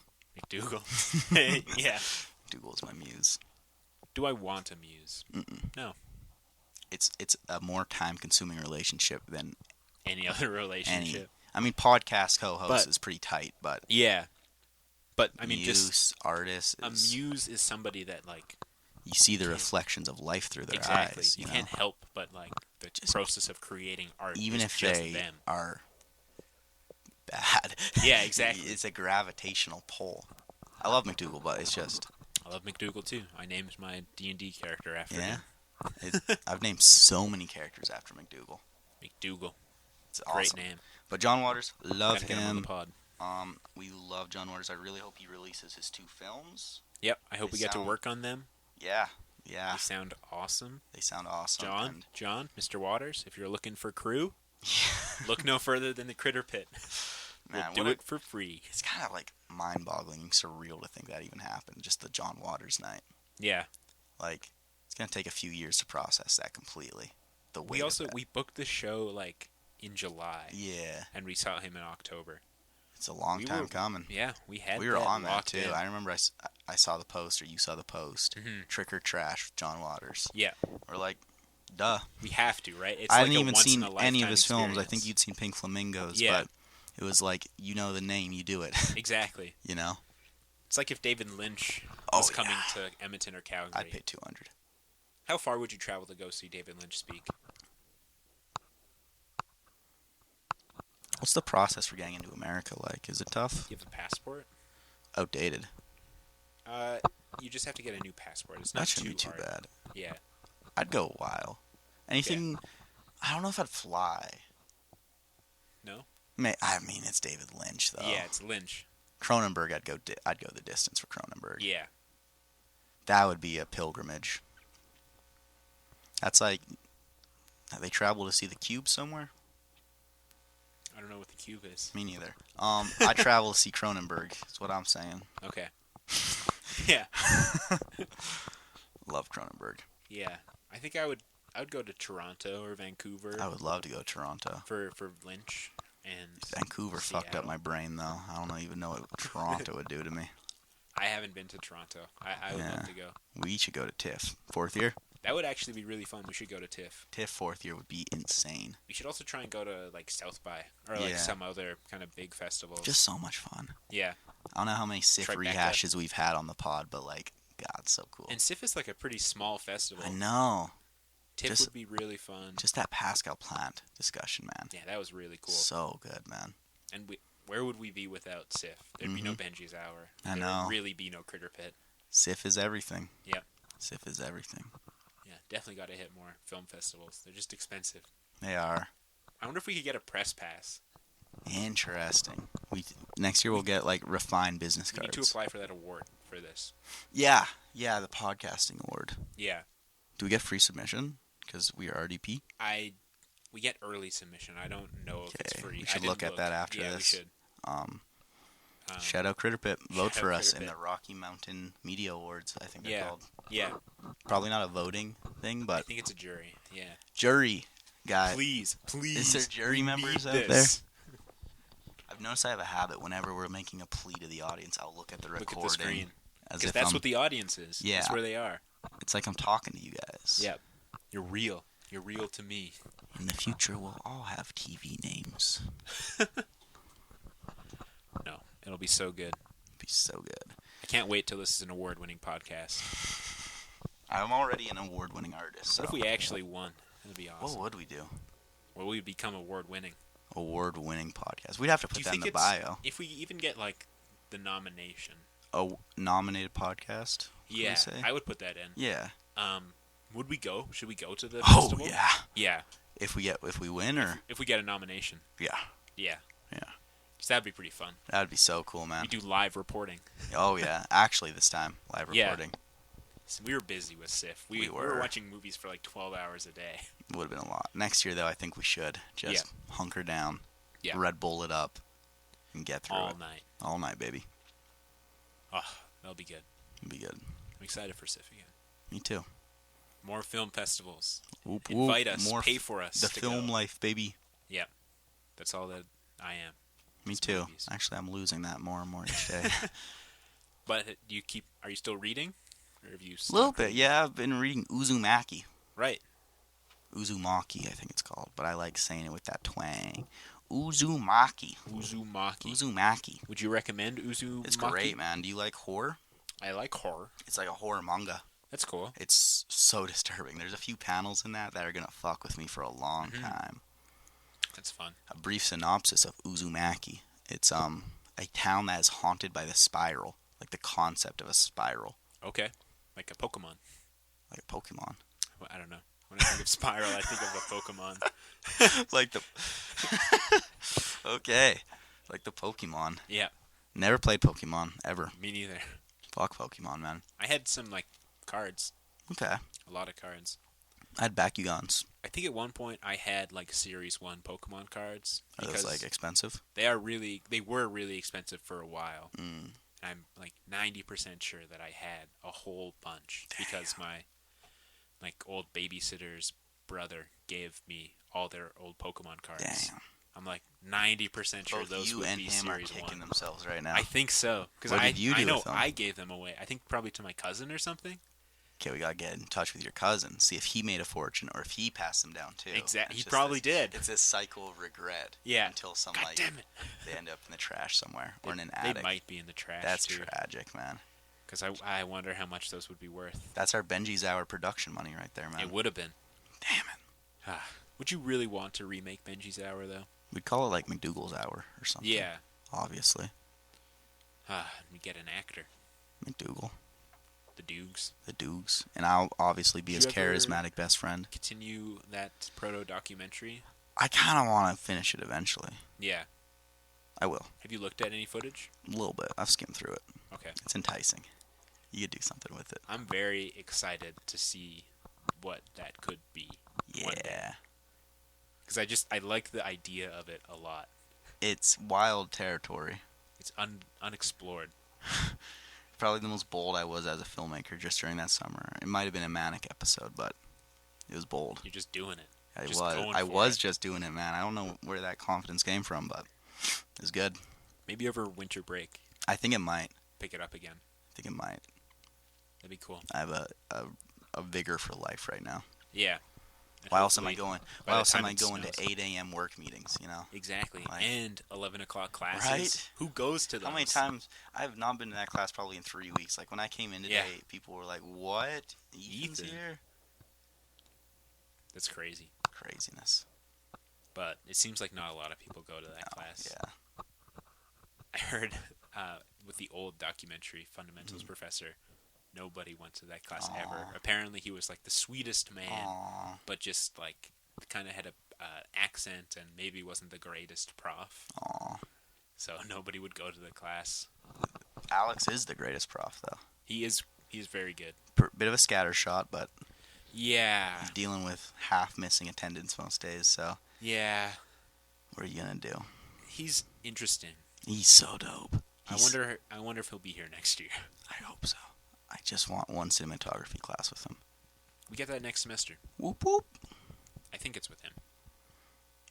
Yeah. McDougal's my muse. Do I want a muse? Mm-mm. No. It's a more time-consuming relationship than any other relationship. I mean, podcast co-host is pretty tight, but yeah. But I mean, muse, artist. A muse is somebody that, like, you see the reflections of life through their eyes. You can't help but, like, the process of creating art. Even if just they them. are bad. Yeah, exactly. It's a gravitational pull. I love McDougal, but it's just. I love McDougal too. I named my D&D character after him. I've named so many characters after McDougal. McDougal. It's awesome. Great name. But John Waters, love him on the pod. We love John Waters. I really hope he releases his 2 films. Yep. I hope we get to work on them. Yeah. They sound awesome. John, Mr. Waters, if you're looking for crew, look no further than the Critterpit. We'll do it for free. It's kind of like mind-boggling and surreal to think that even happened. Just the John Waters night. Yeah. Like, it's gonna take a few years to process that completely. The weight We booked the show like in July. Yeah. And we saw him in October. It's a long time coming. Yeah, we were on that too. In. I remember I saw the post, or you saw the post. Mm-hmm. Trick or Trash with John Waters. Yeah. We're like, duh. We have to, right? I hadn't even seen any of his films. I think you'd seen Pink Flamingos, but it was like, you know the name, you do it. Exactly. You know? It's like if David Lynch was coming to Edmonton or Calgary. I'd pay $200. How far would you travel to go see David Lynch speak? What's the process for getting into America like? Is it tough? You have a passport? Outdated. You just have to get a new passport. It's not that shouldn't be too hard. bad. Yeah. I'd go a while. Anything... Yeah. I don't know if I'd fly. No? I mean, it's David Lynch, though. Yeah, it's Lynch. Cronenberg, I'd go the distance for Cronenberg. Yeah. That would be a pilgrimage. That's like... Have they traveled to see the Cube somewhere? I don't know what the Cube is. Me neither. I travel to see Cronenberg. That's what I'm saying. Okay. Yeah. Love Cronenberg. Yeah. I think I would go to Toronto or Vancouver. I would love to go to Toronto. For Lynch and Vancouver Seattle. fucked up my brain, though. I don't even know what Toronto would do to me. I haven't been to Toronto. I would love to go. We should go to TIFF. 4th year? That would actually be really fun. We should go to TIFF. TIFF 4th year would be insane. We should also try and go to like South by or like some other kind of big festivals. Just so much fun. Yeah. I don't know how many SIFF rehashes we've had on the pod, but like, God, so cool. And SIFF is like a pretty small festival. I know. TIFF would be really fun. Just that Pascal Plant discussion, man. Yeah, that was really cool. So good, man. And where would we be without SIFF? There'd be no Benji's Hour. I know. There would really be no Critterpit. SIFF is everything. Yeah. SIFF is everything. Yeah, definitely got to hit more film festivals. They're just expensive. They are. I wonder if we could get a press pass. Interesting. Next year we'll get like refined business cards. We need to apply for that award for this. Yeah, the podcasting award. Yeah. Do we get free submission because we are RDP? We get early submission. I don't know if it's free. We should look at that after this. Yeah, we should. Shout out Critterpit. Vote for us in the Rocky Mountain Media Awards, I think they're called. Yeah. Probably not a voting thing, but... I think it's a jury, yeah. Jury, guy. Please. Is there jury members out there? I've noticed I have a habit whenever we're making a plea to the audience, I'll look at the recording. Look at the screen. Because that's what the audience is. Yeah. That's where they are. It's like I'm talking to you guys. Yeah. You're real. You're real to me. In the future, we'll all have TV names. No. It'll be so good. It'll be so good. I can't wait till this is an award-winning podcast. I'm already an award-winning artist. So. What if we actually won? That'd be awesome. What would we do? Well, we'd become award-winning. Award-winning podcast. We'd have to put that in the bio. If we even get, like, the nomination. A nominated podcast? Yeah, I would put that in. Yeah. Would we go? Should we go to the festival? Oh, yeah. Yeah. If we win, or? If we get a nomination. Yeah. Yeah. Yeah. So that'd be pretty fun. That'd be so cool, man. We do live reporting. Oh, yeah. Actually, this time, live reporting. So we were busy with SIFF. We were watching movies for like 12 hours a day. Would have been a lot. Next year, though, I think we should just hunker down, Red Bull it up, and get through all it. night. All night, baby. Oh, that'll be good. It'll be good. I'm excited for SIFF again. Me too. More film festivals. Whoop, Invite us. more pay for us. The film life, baby. Yeah. That's all that I am. Me too. Movies. Actually, I'm losing that more and more each day. But are you still reading? Or have you a little bit, yeah. I've been reading Uzumaki. Right. Uzumaki, I think it's called. But I like saying it with that twang. Uzumaki. Would you recommend Uzumaki? It's great, man. Do you like horror? I like horror. It's like a horror manga. That's cool. It's so disturbing. There's a few panels in that are going to fuck with me for a long time. That's fun. A brief synopsis of Uzumaki. It's a town that is haunted by the spiral. Like the concept of a spiral. Okay. Like a Pokemon. Like a Pokemon. Well, I don't know. When I think of spiral, I think of a Pokemon. Like the... Okay. Like the Pokemon. Yeah. Never played Pokemon, ever. Me neither. Fuck Pokemon, man. I had some, like, cards. Okay. A lot of cards. I had Bakugans. I think at one point I had, like, Series 1 Pokemon cards. Are those, like, expensive? They were really expensive for a while. I'm, like, 90% sure that I had a whole bunch. Damn. Because like old babysitter's brother gave me all their old Pokemon cards. Damn. I'm like 90% sure Both those you would and be him Series are kicking 1. themselves right now. I think so. Because What did you do I know with them? I gave them away. I think probably to my cousin or something. Okay, we gotta get in touch with your cousin, see if he made a fortune or if he passed them down too. Exactly. He probably did. It's this cycle of regret. Yeah. Until some God damn it. they end up in the trash somewhere or in an They attic. might be in the trash. That's too. tragic, man. Because I wonder how much those would be worth. That's our Benji's Hour production money right there, man. It would have been. Damn it. Would you really want to remake Benji's Hour though? We'd call it like McDougal's Hour or something. Yeah. Obviously. We get an actor. McDougal. The Dukes. The Dukes. And I'll obviously be his charismatic best friend. Continue that proto-documentary? I kind of want to finish it eventually. Yeah. I will. Have you looked at any footage? A little bit. I've skimmed through it. Okay. It's enticing. You could do something with it. I'm very excited to see what that could be. Yeah. Because I like the idea of it a lot. It's wild territory. It's unexplored. Probably the most bold I was as a filmmaker just during that summer. It might have been a manic episode, but it was bold. You're just doing it. I was just doing it, man. I don't know where that confidence came from, but it was good. Maybe over winter break. I think it might. Pick it up again. I think it might. That'd be cool. I have a vigor for life right now. Yeah. Why else am I going? Why else am I going snows. to 8 a.m. work meetings? You know. Exactly. Like, and 11 o'clock classes. Right? Who goes to those? How many times I have not been to that class probably in 3 weeks. Like when I came in today, people were like, "What? Ethan's here?" That's crazy. Craziness. But it seems like not a lot of people go to that class. Yeah. I heard with the old documentary Fundamentals professor, nobody went to that class ever. Apparently he was like the sweetest man, but just like kind of had a accent and maybe wasn't the greatest prof. So nobody would go to the class. Alex is the greatest prof though. He's very good. Bit of a scattershot, but yeah, he's dealing with half missing attendance most days. So yeah, what are you gonna do? He's interesting. He's so dope. I wonder if he'll be here next year. I hope so. I just want one cinematography class with him. We get that next semester. Whoop whoop. I think it's with him.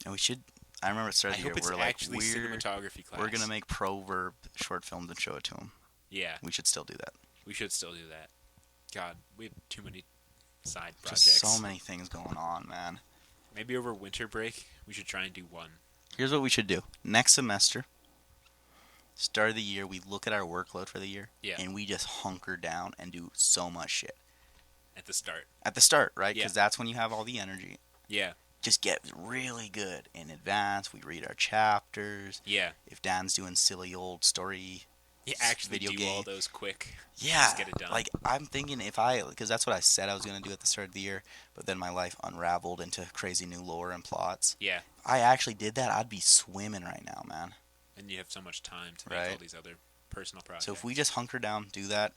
And we should. I remember at the start of the year we're like, cinematography class. We're gonna make Proverb short films and show it to him. Yeah. We should still do that. We should still do that. God, we have too many side just projects. So many things going on, man. Maybe over winter break, we should try and do one. Here's what we should do. Next semester, start of the year, we look at our workload for the year, and we just hunker down and do so much shit. At the start. At the start, right? Because that's when you have all the energy. Yeah. Just get really good in advance. We read our chapters. Yeah. If Dan's doing silly old story actually video do game. all those quick. Yeah. Just get it done. Like, I'm thinking because that's what I said I was going to do at the start of the year, but then my life unraveled into crazy new lore and plots. Yeah. I actually did that, I'd be swimming right now, man. And you have so much time to make all these other personal projects. So if we just hunker down, do that,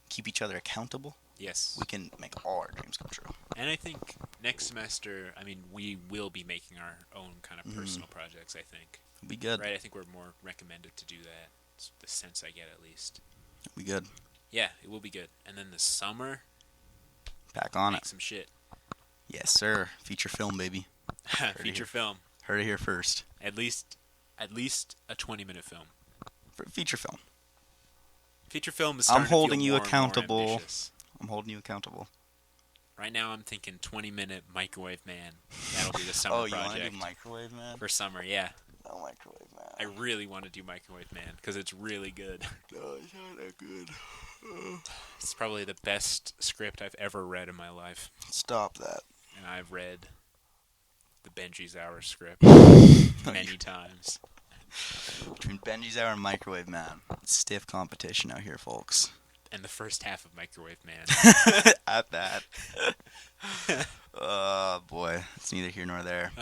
keep each other accountable, yes, we can make all our dreams come true. And I think next semester, we will be making our own kind of personal projects, I think. It'll be good. Right, I think we're more recommended to do that. It's the sense I get, at least. It'll be good. Yeah, it will be good. And then the summer, back on make it. some shit. Yes, sir. Feature film, baby. Feature film. Heard it here first. At least a 20-minute film. Feature film. Feature film is starting to feel more and more ambitious. I'm holding you accountable. Right now, I'm thinking 20-minute Microwave Man. That'll be the summer project. Oh, you want to do Microwave Man? For summer, yeah. Oh, Microwave Man. I really want to do Microwave Man because it's really good. No, it's not that good. It's probably the best script I've ever read in my life. Stop that. And I've read the Benji's Hour script many times. Between Benji's Hour and Microwave Man, stiff competition out here, folks. And the first half of Microwave Man. At that. Oh, boy. It's neither here nor there.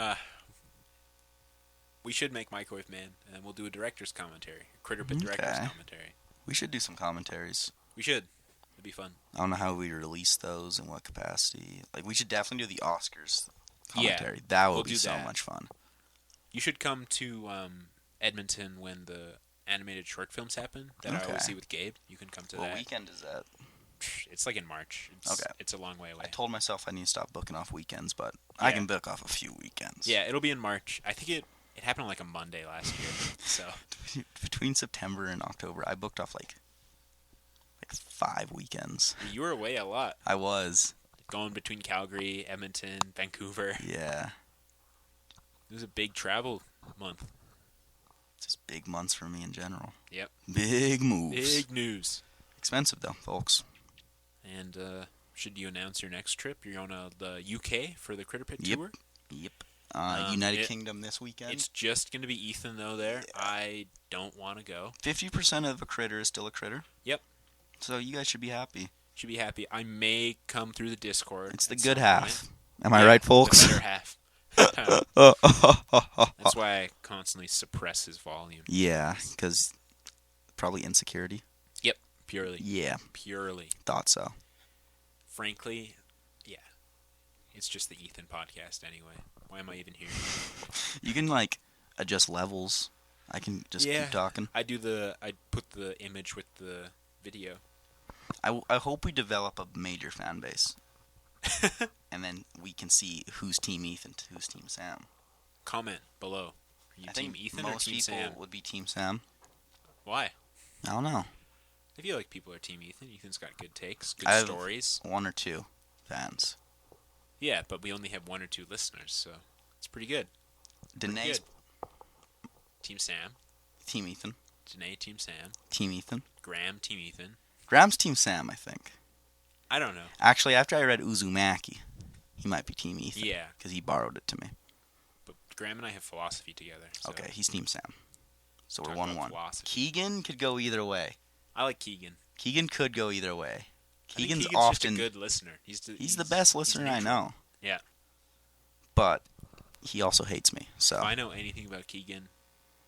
We should make Microwave Man, and we'll do a director's commentary. Critterpit director's commentary. We should do some commentaries. We should. It'd be fun. I don't know how we release those, in what capacity. Like, we should definitely do the Oscars commentary. Yeah, that would be so much fun. You should come to Edmonton when the animated short films happen that I always see with Gabe. You can come to that. What weekend is that? March. It's like in March. It's a long way away. I told myself I need to stop booking off weekends, but I can book off a few weekends. Yeah, it'll be in March. I think it happened on like a Monday last year. So between September and October, I booked off like 5 weekends. You were away a lot. I was. Going between Calgary, Edmonton, Vancouver. Yeah. It was a big travel month. Just big months for me in general. Yep. Big moves. Big news. Expensive though, folks. And should you announce your next trip? You're going to the UK for the Critterpit tour? Yep. United Kingdom this weekend. It's just going to be Ethan though there. Yeah. I don't want to go. 50% of a critter is still a critter. Yep. So you guys should be happy. I may come through the Discord. It's the good half. Am I right, folks? The better half. That's why I constantly suppress his volume. Yeah, because probably insecurity. Yep, purely. Yeah. Purely. Thought so. Frankly, yeah. It's just the Ethan podcast anyway. Why am I even here? You can, adjust levels. I can just keep talking. I put the image with the video. I hope we develop a major fan base. And then we can see who's Team Ethan to who's Team Sam. Comment below. Are you Team Ethan or Team Sam? Most people would be Team Sam. Why? I don't know. I feel like people are Team Ethan. Ethan's got good takes, good stories. 1 or 2 fans. Yeah, but we only have 1 or 2 listeners, so it's pretty good. Danae's Team Sam. Team Ethan. Danae, Team Sam. Team Ethan. Graham, Team Ethan. Graham's Team Sam, I think. I don't know. Actually, after I read Uzumaki, he might be Team Ethan. Yeah. Because he borrowed it to me. But Graham and I have philosophy together. So okay, he's Team Sam. So we're 1-1. Keegan could go either way. I like Keegan. Keegan could go either way. Keegan's often just a good listener. He's the best listener I know. Yeah. But he also hates me. So if I know anything about Keegan,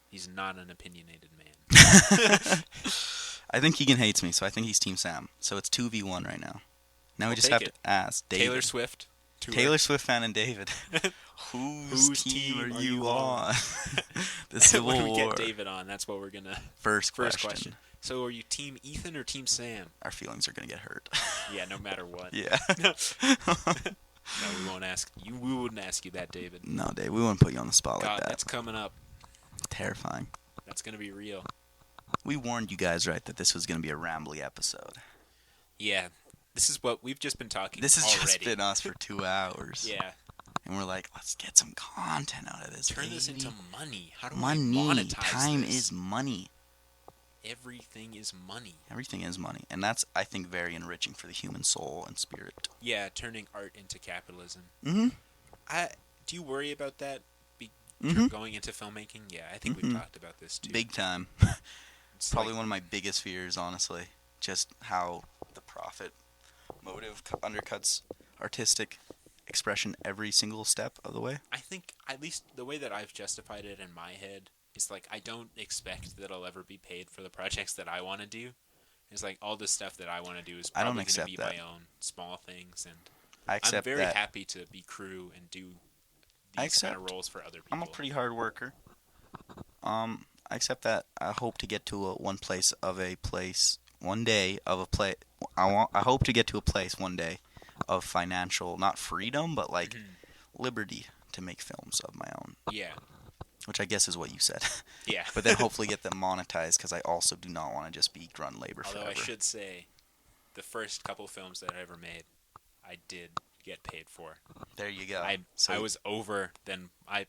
he's not an opinionated man. I think Keegan hates me, so I think he's Team Sam. So it's 2v1 right now. Now we just have to ask David. Taylor Swift. Taylor Swift fan and David. Whose team are you on? The Civil War. When we get David on, that's what we're gonna. First question. So are you Team Ethan or Team Sam? Our feelings are gonna get hurt. Yeah, no matter what. Yeah. No, we won't ask you. We wouldn't ask you that, David. No, Dave, we wouldn't put you on the spot like that. That's coming up. Terrifying. That's gonna be real. We warned you guys, right, that this was gonna be a rambly episode. Yeah. This is what we've just been talking. This has just been us for 2 hours. Yeah. And we're like, let's get some content out of this. Turn this into money. How do we monetize Time this? Is money. Everything is money. Everything is money. And that's, I think, very enriching for the human soul and spirit. Yeah, turning art into capitalism. Mm-hmm. Do you worry about that going into filmmaking? Yeah, I think we've talked about this too. Big time. It's probably one of my biggest fears, honestly. Just how the profit motive undercuts artistic expression every single step of the way. I think, at least the way that I've justified it in my head, is like, I don't expect that I'll ever be paid for the projects that I want to do. It's like, all the stuff that I want to do is probably going to be my own small things, and I'm very happy to be crew and do these kind of roles for other people. I'm a pretty hard worker. I accept that. I hope to get to one day of a place. I hope to get to a place one day of financial, not freedom, but liberty to make films of my own. Yeah. Which I guess is what you said. Yeah. But then hopefully get them monetized, because I also do not want to just be grunt labor forever. Although I should say, the first couple films that I ever made, I did get paid for. There you go. I was over than I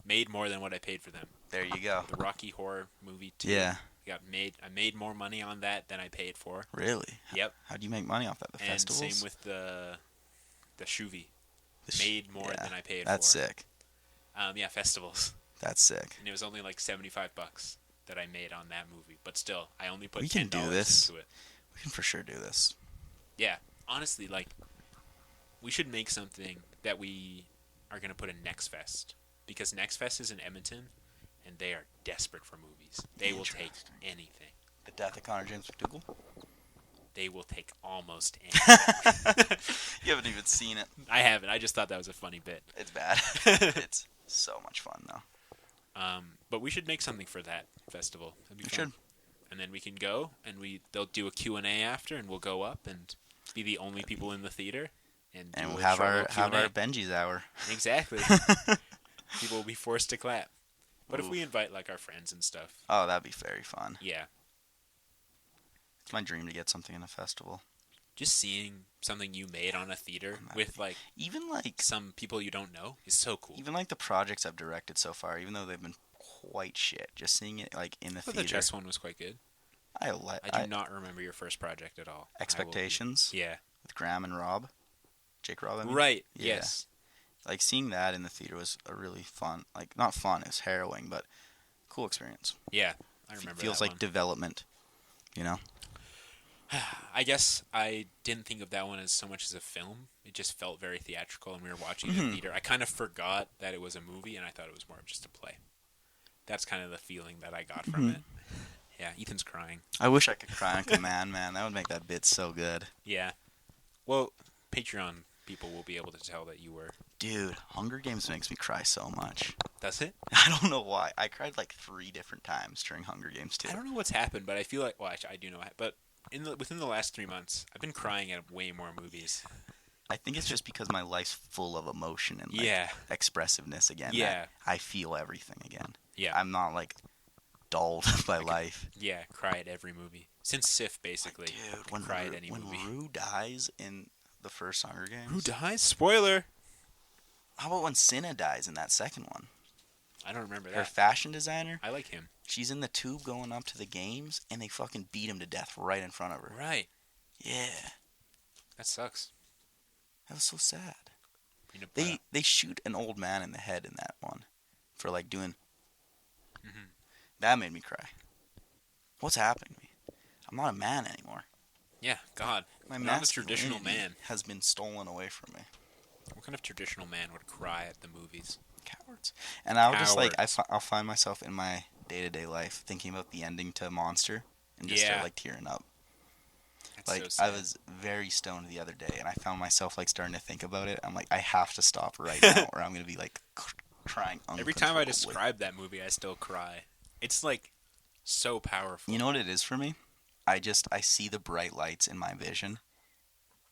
made more than what I paid for them. There you go. The Rocky Horror movie too. Yeah. I made more money on that than I paid for. Really? Yep. How do you make money off that? The festivals? And same with the Shuvi. Made more than I paid for. That's sick. Yeah, festivals. That's sick. And it was only like $75 that I made on that movie, but still, I only put $10 into it. We can for sure do this. Yeah, honestly, we should make something that we are gonna put in Next Fest, because Next Fest is in Edmonton, and they are desperate for movies. They will take anything. The Death of Connor James McDougal? They will take almost anything. You haven't even seen it. I haven't. I just thought that was a funny bit. It's bad. It's so much fun, though. But we should make something for that festival. That'd be fun. Should. and then we can go, and they'll do a Q&A after, and we'll go up and be the only people in the theater. And we'll have our Benji's hour. Exactly. People will be forced to clap. But if we invite, like, our friends and stuff... Oh, that'd be very fun. Yeah. It's my dream to get something in a festival. Just seeing something you made on a theater with, like... Even, like... some people you don't know is so cool. Even, like, the projects I've directed so far, even though they've been quite shit, just seeing it, like, in the theater... The chess one was quite good. I do not remember your first project at all. Expectations? Yeah. With Graham and Rob. Jake Rob, I mean. Right, yeah. Yes. Like, seeing that in the theater was a really fun... Like, not fun, it was harrowing, but cool experience. Yeah, I remember Feels that like development, you know? I guess I didn't think of that one as so much as a film. It just felt very theatrical, and we were watching it in the theater. I kind of forgot that it was a movie, and I thought it was more of just a play. That's kind of the feeling that I got from it. Yeah, Ethan's crying. I wish I could cry on command, man. That would make that bit so good. Yeah. Well, Patreon people will be able to tell that you were... Dude, Hunger Games makes me cry so much. Does it? I don't know why. I cried like 3 different times during Hunger Games, too. I don't know what's happened, but I feel like... Well, actually, I do know. But within the last 3 months, I've been crying at way more movies. I think it's just because my life's full of emotion and like, expressive again. Yeah. I feel everything again. Yeah. I'm not like dulled by life. Yeah, cry at every movie. Since Sif, basically. Dude, when cry at any movie. When Rue dies in the first Hunger Games. Rue dies? Spoiler! How about when Cinna dies in that second one? I don't remember that. Her fashion designer? I like him. She's in the tube going up to the games, and they fucking beat him to death right in front of her. Right. Yeah. That sucks. That was so sad. They shoot an old man in the head in that one for like doing... Mm-hmm. That made me cry. What's happening to me? I'm not a man anymore. Yeah, God. My not a traditional man has been stolen away from me. What kind of traditional man would cry at the movies? Cowards. And I'll just like I'll find myself in my day-to-day life thinking about the ending to Monster and just start like tearing up. That's like so sad. I was very stoned the other day and I found myself like starting to think about it. I'm like, I have to stop right now or I'm gonna be like crying uncontrollably. Every time I describe that movie, I still cry. It's like so powerful. You know what it is for me? I see the bright lights in my vision,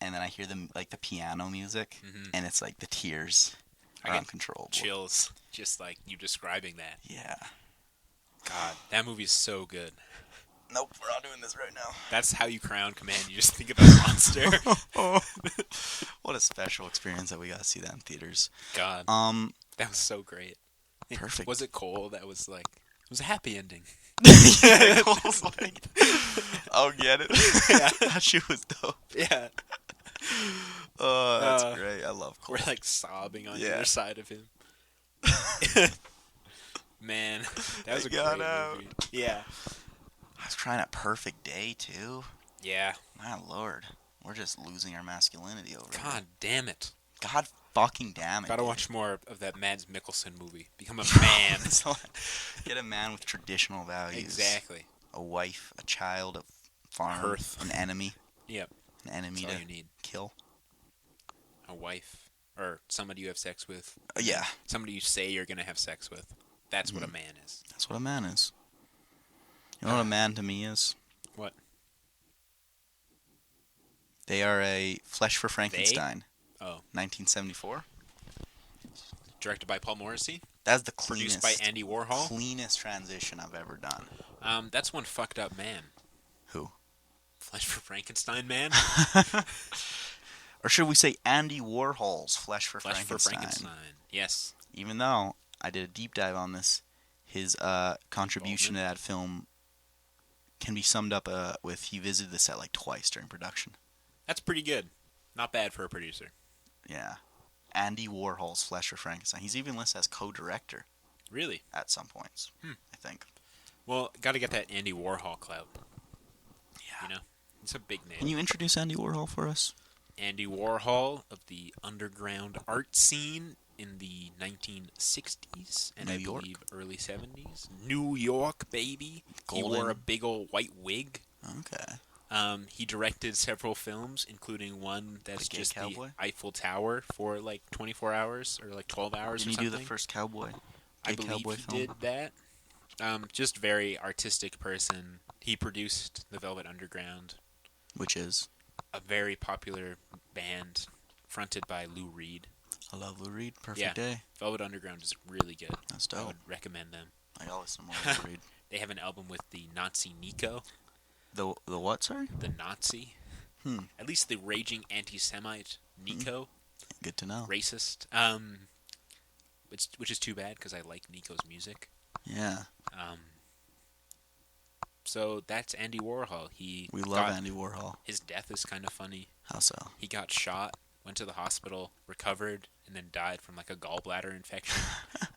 and then I hear the piano music, and it's like the tears are uncontrollable. Chills, just like you describing that. Yeah. God, that movie is so good. Nope, we're not doing this right now. That's how you cry on command. You just think about Monster. What a special experience that we got to see that in theaters. God. That was so great. Perfect. Was it Cole that was like, it was a happy ending? Yeah, Cole's like, I'll get it. Yeah. That shit was dope. Yeah. Oh, that's great. I love Cole. We're like sobbing on the other side of him. Man, that was a great movie. Yeah. I was trying a perfect day, too. Yeah. My lord. We're just losing our masculinity over here. God damn it. God fucking damn it. Gotta watch more of that Mads Mikkelsen movie. Become a man. Get a man with traditional values. Exactly. A wife, a child, a farm, Hearth. an enemy. Yep. An enemy That's all to you need. Kill. A wife. Or somebody you have sex with. Yeah. Somebody you say you're gonna have sex with. That's what a man is. That's what a man is. You know what a man to me is? What? They are a Flesh for Frankenstein. They? Oh. 1974. Directed by Paul Morrissey. That's the cleanest. Produced by Andy Warhol. Cleanest transition I've ever done. That's one fucked up man. Who? Flesh for Frankenstein man. Or should we say Andy Warhol's Flesh for Flesh Frankenstein? for Frankenstein. Yes. Even though I did a deep dive on this, his contribution to that film can be summed up with he visited the set like twice during production. That's pretty good. Not bad for a producer. Yeah. Andy Warhol's Flesh for Frankenstein. He's even listed as co-director. Really? At some points, I think. Well, got to get that Andy Warhol clout. Yeah. You know? It's a big name. Can you introduce Andy Warhol for us? Andy Warhol of the underground art scene in the 1960s and New I York. believe early 70s. New York, baby. Golden. He wore a big old white wig. Okay. He directed several films, including one that's The Gay just Cowboy? the Eiffel Tower for like 24 hours or like 12 hours Did or he something. do the first Cowboy? I Gay believe Cowboy he film? did that. Just very artistic person. He produced the Velvet Underground, Which is? a very popular band fronted by Lou Reed. I love Lou Reed. Perfect day. Velvet Underground is really good. That's I dope. would recommend them. I gotta listen to more Lou Reed. They have an album with the Nazi Nico. The what, sorry? The Nazi. At least the raging anti-Semite Nico. Good to know. Racist. Which is too bad because I like Nico's music. Yeah. So that's Andy Warhol. We love Andy Warhol. His death is kind of funny. How so? He got shot, went to the hospital, recovered, and then died from like a gallbladder infection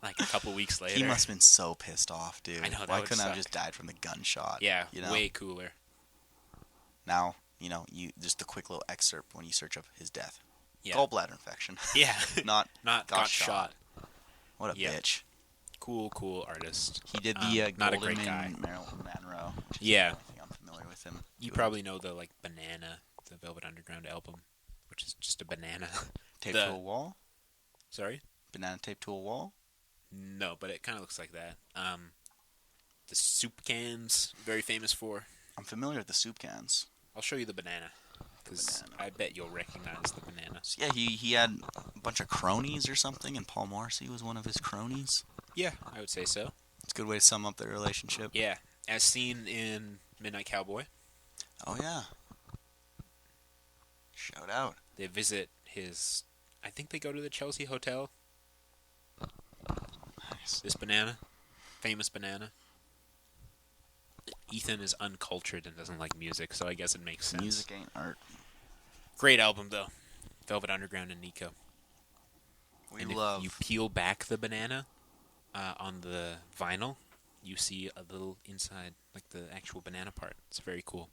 like a couple weeks later. He must have been so pissed off, dude. I know, that Why would couldn't I have suck. just died from the gunshot? Yeah, you know? way cooler. Now, you just a quick little excerpt when you search up his death. Yeah. Gallbladder infection. Yeah. Not got shot. What a bitch. Cool artist. He did the not a Golden great guy. Marilyn Monroe. Yeah. I think I'm familiar with him. You probably know the like Banana, the Velvet Underground album, which is just a banana. Taped to a wall? Sorry? Banana taped to a wall? No, but it kind of looks like that. The soup cans, very famous for. I'm familiar with the soup cans. I'll show you the banana, because I bet you'll recognize the banana. So yeah, he had a bunch of cronies or something, and Paul Morrissey was one of his cronies. Yeah, I would say so. It's a good way to sum up their relationship. Yeah, as seen in Midnight Cowboy. Oh, yeah. Shout out. They visit his... I think they go to the Chelsea Hotel. Nice. This banana. Famous banana. Ethan is uncultured and doesn't like music, so I guess it makes sense. Music ain't art. Great album, though. Velvet Underground and Nico. If you peel back the banana on the vinyl, you see a little inside, like the actual banana part. It's very cool.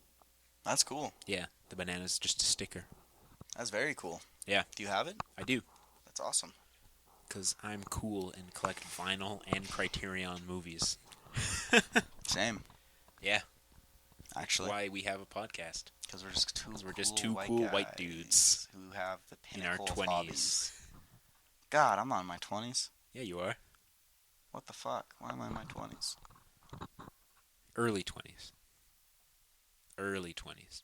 That's cool. Yeah, the banana's just a sticker. That's very cool. Yeah. Do you have it? I do. That's awesome. Because I'm cool and collect vinyl and Criterion movies. Same. Yeah. Actually. That's why we have a podcast. Because we're just two cool white dudes who have the in our pinnacle of 20s. hobbies. God, I'm not in my 20s. Yeah, you are. What the fuck? Why am I in my 20s? Early 20s. Early 20s.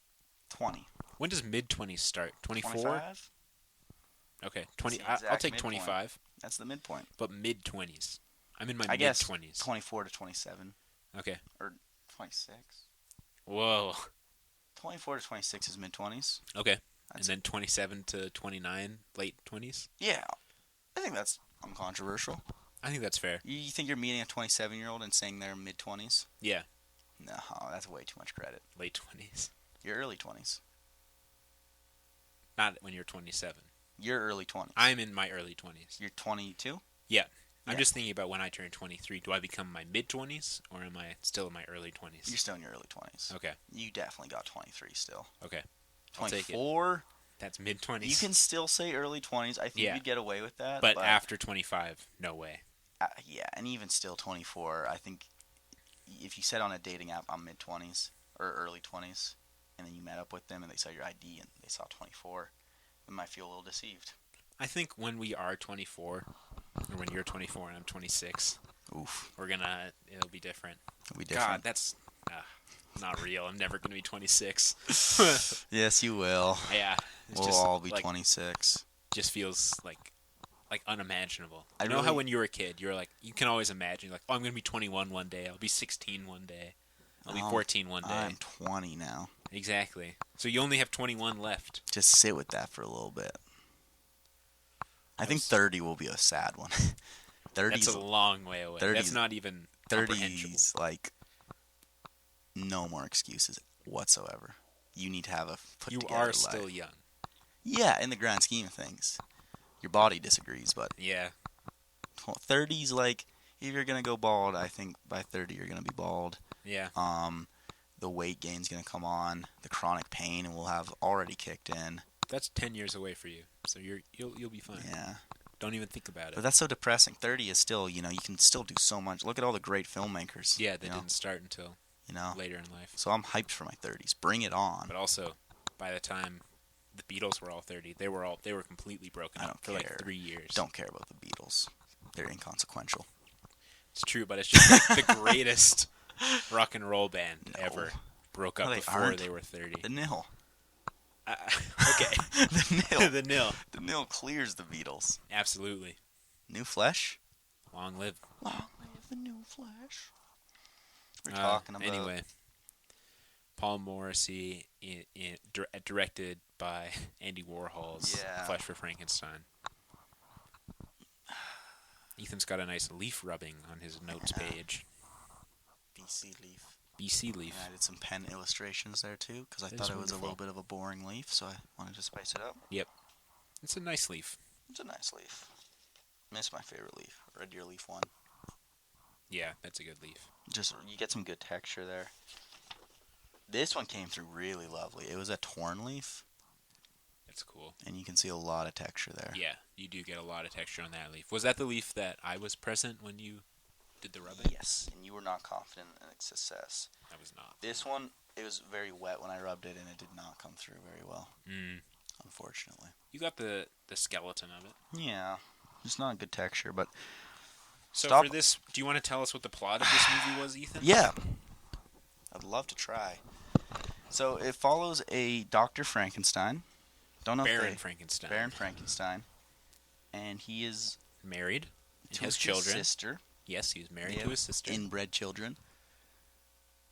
20. When does mid-20s start? 24? 25? Okay, That's 20. the I'll exact take midpoint. 25. That's the midpoint. But mid-20s. I'm in my I guess mid-20s. 24 to 27. Okay. Or 26. Whoa. 24 to 26 is mid-20s. Okay. That's and then 27 to 29, late 20s? Yeah. I think that's uncontroversial. I think that's fair. You think you're meeting a 27-year-old and saying they're mid-20s? Yeah. No, that's way too much credit. Late 20s. You're early 20s. Not when you're 27. You're early 20s. I'm in my early 20s. You're 22? Yeah. I'm Yeah. just thinking about when I turn 23. Do I become my mid-20s or am I still in my early 20s? You're still in your early 20s. Okay. You definitely got 23 still. Okay. I'll take it. 24? That's mid-20s. You can still say early 20s. I think Yeah. you'd get away with that. But after 25, no way. Yeah, and even still 24, I think if you said on a dating app, I'm mid-20s or early 20s, and then you met up with them and they saw your ID and they saw 24, they might feel a little deceived. I think when we are 24, or when you're 24 and I'm 26, Oof. it'll be different. It'll be different. God, that's not real. I'm never going to be 26. Yes, you will. Yeah. It's We'll just, all be like, 26. Just feels like unimaginable. I You know how really- when you were a kid, you're like, you can always imagine, like, oh, I'm going to be 21 one day. I'll be 16 one day. I'll be 14 one day. I'm 20 now. Exactly. So you only have 21 left. Just sit with that for a little bit. I think 30 will be a sad one. 30's, That's a long way away. 30's That's not even comprehensible. 30's like no more excuses whatsoever. You need to have a put You together are life. still young. Yeah, in the grand scheme of things. Your body disagrees, but Yeah. 30's like, if you're going to go bald, I think by 30 you're going to be bald. Yeah. The weight gain's going to come on. The chronic pain will have already kicked in. That's 10 years away for you. So you'll be fine. Yeah. Don't even think about it. But that's so depressing. 30 is still, you can still do so much. Look at all the great filmmakers. Yeah, they didn't start until later in life. So I'm hyped for my 30s. Bring it on. But also, by the time the Beatles were all 30, they were completely broken I up don't for care. like 3 years. Don't care about the Beatles. They're inconsequential. It's true, but it's just like the greatest rock and roll band No. ever. Broke No, up they before aren't. they were 30. The nil. Okay. The nil. The nil. The nil clears the Beatles. Absolutely. New flesh? Long live. Long live the new flesh. We're talking about... Anyway, Paul Morrissey, directed by Andy Warhol's Flesh for Frankenstein. Ethan's got a nice leaf rubbing on his notes page. BC leaf. BC leaf. And I did some pen illustrations there too, because I That thought is it was a wonderful. little bit of a boring leaf, so I wanted to spice it up. Yep. It's a nice leaf. It's a nice leaf. Miss my favorite leaf. Red deer leaf one. Yeah, that's a good leaf. Just, you get some good texture there. This one came through really lovely. It was a torn leaf, That's cool. and you can see a lot of texture there. Yeah, you do get a lot of texture on that leaf. Was that the leaf that I was present when you did the rubbing? Yes, and you were not confident in its success. I was not. This one, it was very wet when I rubbed it, and it did not come through very well, Mm. unfortunately. You got the skeleton of it. Yeah, it's not a good texture, but... So Stop. for this, do you want to tell us what the plot of this movie was, Ethan? Yeah, I'd love to try. So it follows a Dr. Frankenstein. Don't know Baron if Frankenstein. Baron Frankenstein, and he is Married. And to has his children. Sister. Yes, he's married to his sister. Inbred children.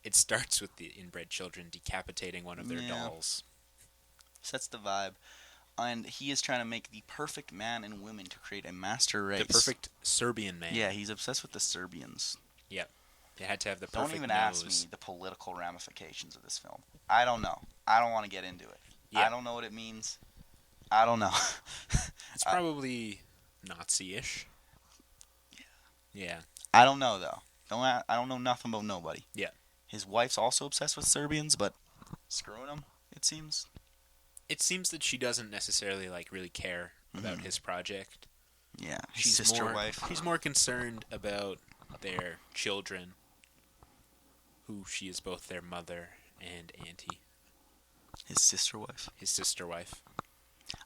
It starts with the inbred children decapitating one of their dolls. Sets the vibe. And he is trying to make the perfect man and women to create a master race. The perfect Serbian man. Yeah, he's obsessed with the Serbians. Yep. They had to have the perfect Don't even nose. ask me the political ramifications of this film. I don't know. I don't want to get into it. Yeah. I don't know what it means. I don't know. It's probably Nazi-ish. Yeah. I don't know, though. I don't know nothing about nobody. Yeah. His wife's also obsessed with Serbians, but screwing them, it seems. It seems that she doesn't necessarily really care about his project. Yeah, his She's sister more, wife. She's more concerned about their children, who she is both their mother and auntie. His sister wife. His sister wife.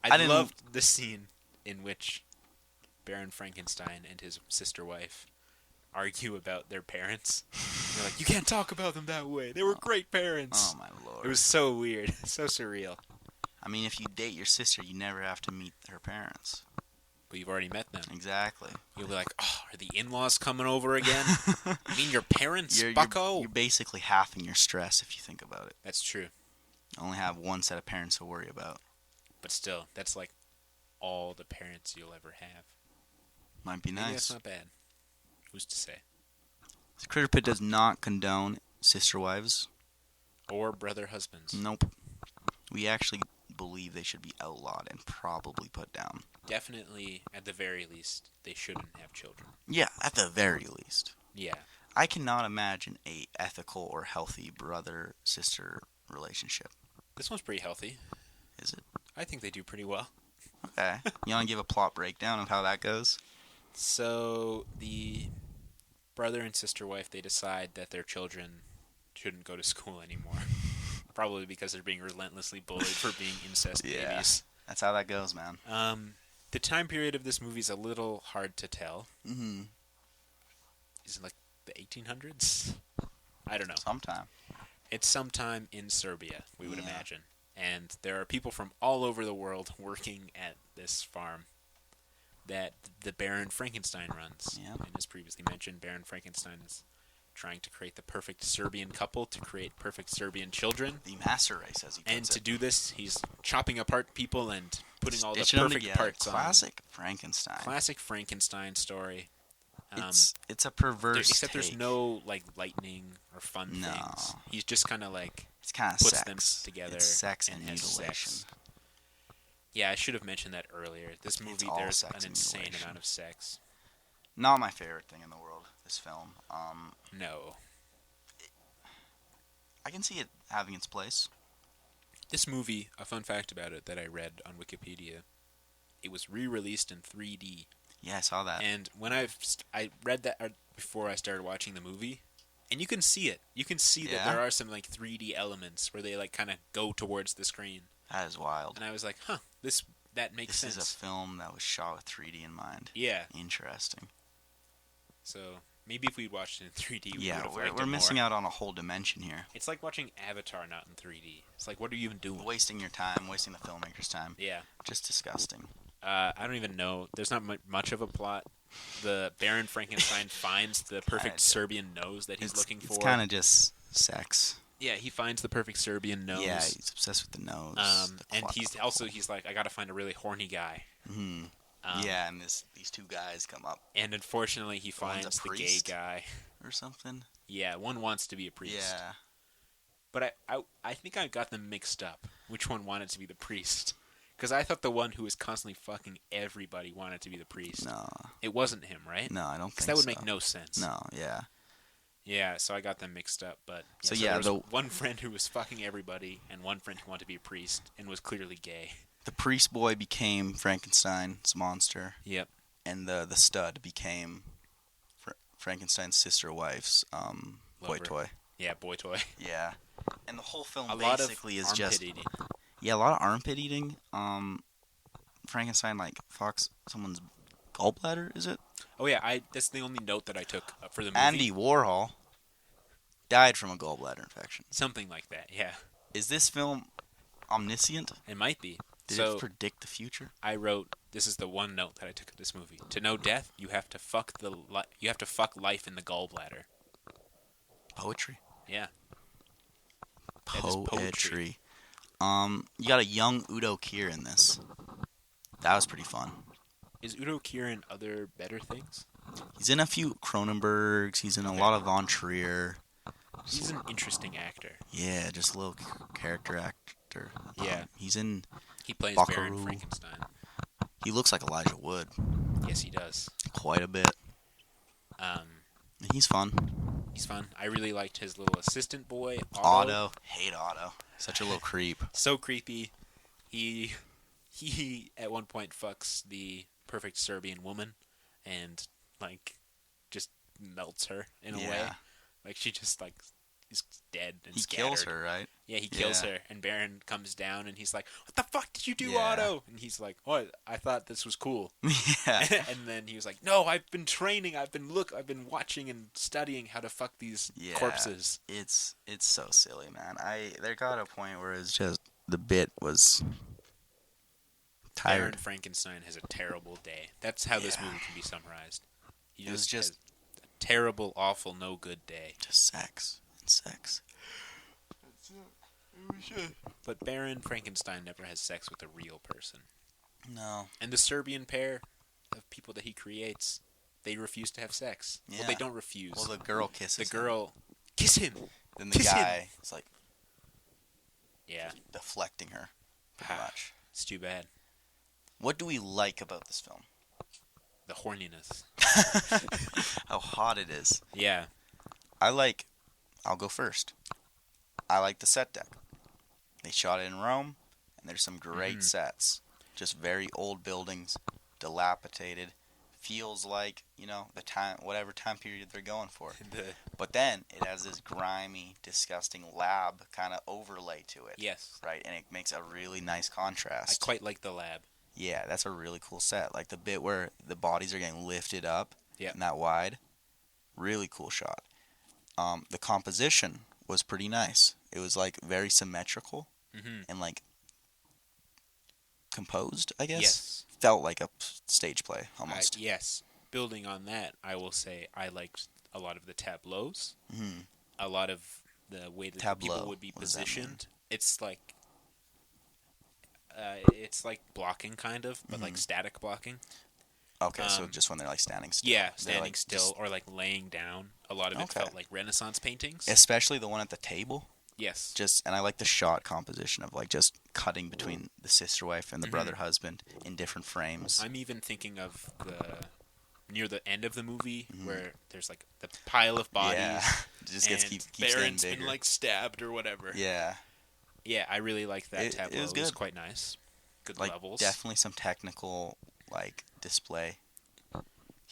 I I didn't- loved the scene in which Baron Frankenstein and his sister wife argue about their parents. They're like, you can't talk about them that way. They were great parents. Oh, my lord. It was so weird. So surreal. I mean, if you date your sister, you never have to meet her parents. But you've already met them. Exactly. You'll be like, oh, are the in-laws coming over again? You mean your parents, You're bucko? you're basically halving your stress if you think about it. That's true. You only have one set of parents to worry about. But still, that's like all the parents you'll ever have. Might be Maybe nice. that's not bad. Who's to say? Critterpit does not condone sister wives. Or brother husbands. Nope. We actually believe they should be outlawed and probably put down. Definitely, at the very least, they shouldn't have children. Yeah, at the very least. Yeah. I cannot imagine a ethical or healthy brother-sister relationship. This one's pretty healthy. Is it? I think they do pretty well. Okay. You want to give a plot breakdown of how that goes? So, the brother and sister wife, they decide that their children shouldn't go to school anymore. Probably because they're being relentlessly bullied for being incest babies. That's how that goes, man. The time period of this movie is a little hard to tell. Mm-hmm. Is it like the 1800s? I don't know. Sometime. It's sometime in Serbia, we would imagine. And there are people from all over the world working at this farm that the Baron Frankenstein runs. Yeah. And as previously mentioned, Baron Frankenstein is trying to create the perfect Serbian couple to create perfect Serbian children. The master race, as he puts And to it. do this, he's chopping apart people and putting all the Stitching 'em perfect together. parts on. Classic Frankenstein. Classic Frankenstein story. It's a perverse Except there's take. no lightning or fun No. things. He's just kind of It's kind of puts sex. them together. It's sex and has mutilation. sex. Yeah, I should have mentioned that earlier. This movie, all there's sex an and insane mutilation. amount of sex. Not my favorite thing in the world, this film. No. I can see it having its place. This movie, a fun fact about it that I read on Wikipedia, it was re-released in 3D. Yeah, I saw that. And when I read that before I started watching the movie, and you can see it. You can see that Yeah? there are some 3D elements where they kind of go towards the screen. That is wild. And I was like, huh, that makes This sense. is a film that was shot with 3D in mind. Yeah. Interesting. So Maybe if we'd watched it in 3D, we would have liked we're it missing more. out on a whole dimension here. It's like watching Avatar not in 3D. It's like, what are you even doing? Wasting your time, wasting the filmmaker's time. Yeah. Just disgusting. I don't even know. There's not much of a plot. The Baron Frankenstein finds the perfect Serbian nose that he's looking for. It's kind of just sex. Yeah, he finds the perfect Serbian nose. Yeah, he's obsessed with the nose. And he's like, I gotta find a really horny guy. Mm-hmm. Yeah, and these two guys come up. And unfortunately, he finds the gay guy. Or something? Yeah, one wants to be a priest. Yeah. But I think I got them mixed up. Which one wanted to be the priest? Because I thought the one who was constantly fucking everybody wanted to be the priest. No. It wasn't him, right? No, I don't think so. Because that would make no sense. No, yeah. Yeah, so I got them mixed up. But so there was one friend who was fucking everybody, and one friend who wanted to be a priest and was clearly gay. The priest boy became Frankenstein's monster. Yep. And the stud became Frankenstein's sister wife's boy toy. Yeah, boy toy. Yeah. And the whole film basically is just eating. Yeah, a lot of armpit eating. Frankenstein fucks someone's gallbladder, is it? Oh yeah, that's the only note that I took for the movie. Andy Warhol died from a gallbladder infection. Something like that, yeah. Is this film omniscient? It might be. Did it predict the future? I wrote, this is the one note that I took of this movie. To know death, you have to fuck life in the gallbladder. Poetry. Yeah. Poetry. You got a young Udo Kier in this. That was pretty fun. Is Udo Kier in other better things? He's in a few Cronenbergs. He's in a lot of Von Trier. He's an interesting actor. Yeah, just a little character actor. Yeah. He plays Buckaroo. Baron Frankenstein. He looks like Elijah Wood. Yes, he does. Quite a bit. He's fun. He's fun. I really liked his little assistant boy, Otto. Hate Otto. Such a little creep. So creepy. He at one point fucks the perfect Serbian woman and just melts her in a way. Like she just is dead and scattered. He kills her, right? Yeah, he kills her, and Baron comes down and he's like, "What the fuck did you do, Otto?" And he's like, "Oh, I thought this was cool." Yeah. And then he was like, "No, I've been training. I've been watching and studying how to fuck these corpses." It's so silly, man. There got a point where it's just the bit was tired. Baron Frankenstein has a terrible day. That's how this movie can be summarized. He just has a terrible, awful, no good day. Just sex and sex. But Baron Frankenstein never has sex with a real person. No. And the Serbian pair of people that he creates, they refuse to have sex. Yeah. Well, they don't refuse. Well, the girl kisses him. The girl, kiss him. Then the guy is like, deflecting her. Pretty much. It's too bad. What do we like about this film? The horniness. How hot it is. Yeah. I'll go first. I like the set deck. They shot it in Rome, and there's some great sets. Just very old buildings, dilapidated. Feels like, whatever time period they're going for. But then it has this grimy, disgusting lab kind of overlay to it. Yes. Right, and it makes a really nice contrast. I quite like the lab. Yeah, that's a really cool set. Like the bit where the bodies are getting lifted up and that wide. Really cool shot. The composition was pretty nice. It was very symmetrical and composed, I guess. Yes. Felt like a stage play almost. Yes. Building on that, I will say I liked a lot of the tableaus. Mm-hmm. A lot of the way that the people would be positioned. It's like blocking kind of, but static blocking. Okay, so just when they're standing still. Yeah, standing still or laying down. A lot of it felt like Renaissance paintings. Especially the one at the table. Yes. And I like the shot composition of just cutting between the sister wife and the brother husband in different frames. I'm even thinking of near the end of the movie where there's the pile of bodies. Yeah. It just keeps Baron's getting bigger. been stabbed or whatever. Yeah. Yeah, I really liked that tableau. It was good. It was quite nice. Good levels. Definitely some technical display.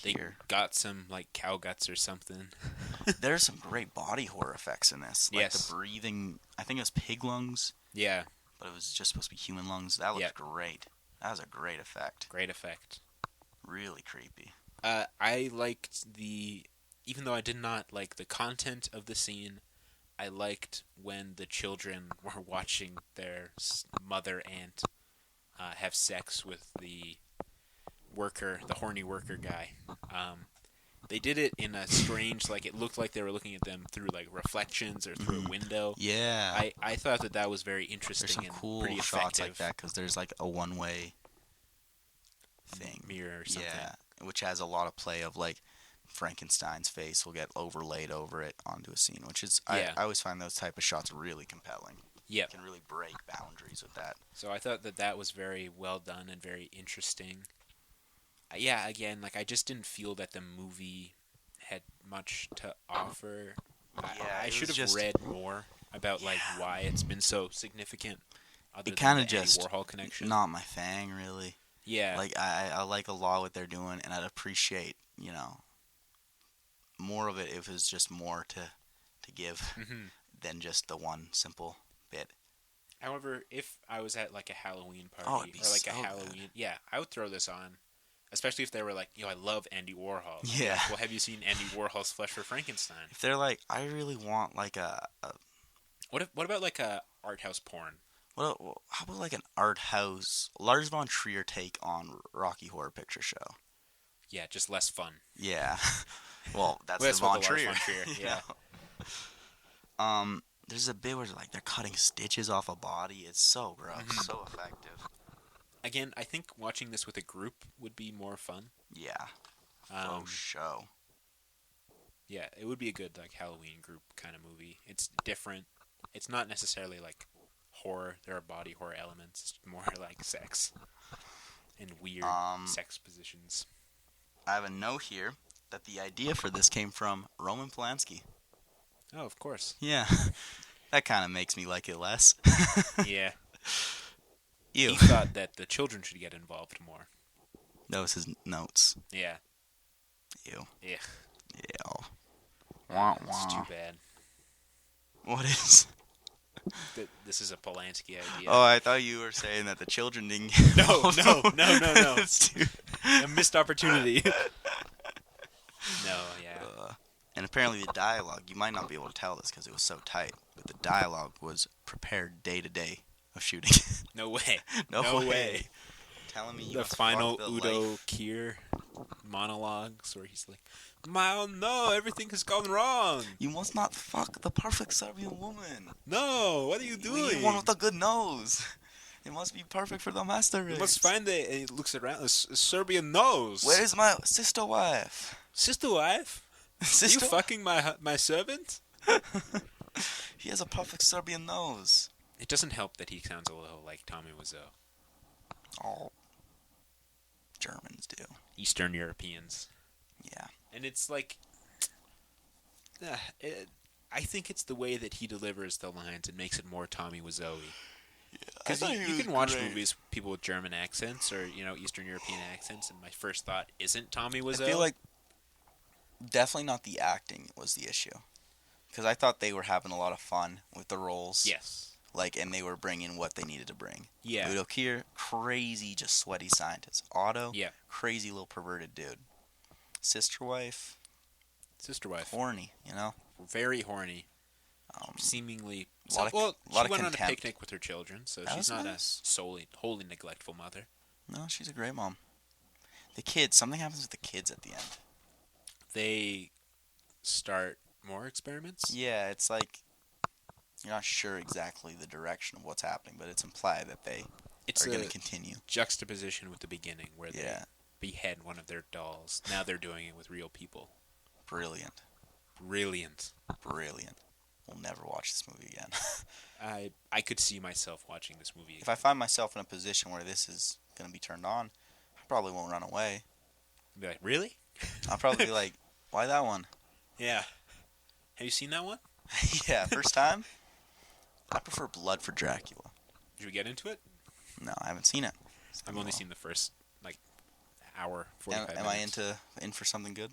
They got some cow guts or something. There's some great body horror effects in this. Yes. The breathing, I think it was pig lungs. Yeah. But it was just supposed to be human lungs. That looked great. That was a great effect. Great effect. Really creepy. I liked the even though I did not like the content of the scene, I liked when the children were watching their mother aunt have sex with the worker, the horny worker guy. They did it in a strange, like it looked like they were looking at them through like reflections or through a window. Yeah. I thought that was very interesting There's some and cool pretty shots effective. like that because there's like a one-way thing. Mirror or something. Yeah, which has a lot of play of like Frankenstein's face will get overlaid over it onto a scene, which is Yeah. I always find those type of shots really compelling. Yeah. You can really break boundaries with that. So I thought that was very well done and very interesting. Yeah, again, like I just didn't feel that the movie had much to offer. I it should was have just- read more about like why it's been so significant. Other It than kind the of just Andy Warhol connection. not my thing, really. Yeah. Like I like a lot what they're doing, and I'd appreciate more of it if it was just more to give than just the one simple bit. However, if I was at like a Halloween Oh, party it'd be or like so a good. Halloween, yeah, I would throw this on. Especially if they were like, I love Andy Warhol. Yeah. Well, have you seen Andy Warhol's Flesh for Frankenstein? If they're like, I really want like a What about like a art house porn? how about like an art house Lars von Trier take on Rocky Horror Picture Show? Yeah, just less fun. Yeah. Well, that's Well, the what Von the Lars Trier. von Trier, you yeah. know? There's a bit where like they're cutting stitches off a body. It's so gross, so effective. Again, I think watching this with a group would be more fun. Yeah. Show. Yeah, it would be a good like Halloween group kind of movie. It's different. It's not necessarily like horror. There are body horror elements. It's more like sex and weird sex positions. I have a note here that the idea for this came from Roman Polanski. Oh, of course. Yeah. That kind of makes me like it less. Yeah. Ew. He thought that the children should get involved more. That was his notes. Yeah. Ew. Yeah. Ew. Wah, It's too wah. bad. What is? This is a Polanski idea. Oh, I thought you were saying that the children didn't. No. It's too- A missed opportunity. No, yeah. And apparently the dialogue, you might not be able to tell this because it was so tight, but the dialogue was prepared day to day of shooting. No way. No way. Telling me you The must final fuck the Udo life. Kier monologues where he's like, "Mal, no, everything has gone wrong. You must not fuck the perfect Serbian woman. No, what are you We doing? need one with a good nose. It must be perfect for the master race. You must find it." And he looks around. A Serbian nose. Where is my sister wife? Sister wife? Are Sister? you fucking my servant? He has a perfect Serbian nose. It doesn't help that he sounds a little like Tommy Wiseau. All Germans do. Eastern Europeans. Yeah. And it's like, I think it's the way that he delivers the lines and makes it more Tommy Wiseau-y. Because you can watch movies with people with German accents or Eastern European accents, and my first thought isn't Tommy Wiseau. I feel like definitely not the acting was the issue, because I thought they were having a lot of fun with the roles. Yes. And they were bringing what they needed to bring. Yeah. Udo Kier, crazy, just sweaty scientist. Otto, Yeah. crazy little perverted dude. Sister wife, Sister wife. horny, Very horny. Um, Seemingly. lot of- well, lot she of went on a contempt. picnic with her children, so That she's was not nice. a wholly neglectful mother. No, she's a great mom. The kids, something happens with the kids at the end. They start more experiments. Yeah, it's like you're not sure exactly the direction of what's happening, but it's implied that they It's are going a to continue. juxtaposition with the beginning where Yeah, they behead one of their dolls. Now they're doing it with real people. brilliant. Brilliant. Brilliant. We'll never watch this movie again. I could see myself watching this movie. If I find myself in a position where this is going to be turned on, I probably won't run away. Be like, really? I'll probably be like, why that one? Yeah. Have you seen that one? Yeah, first time? I prefer Blood for Dracula. Did we get into it? No, I haven't seen it. I've only seen the first hour, 45 Am minutes. I in for something good?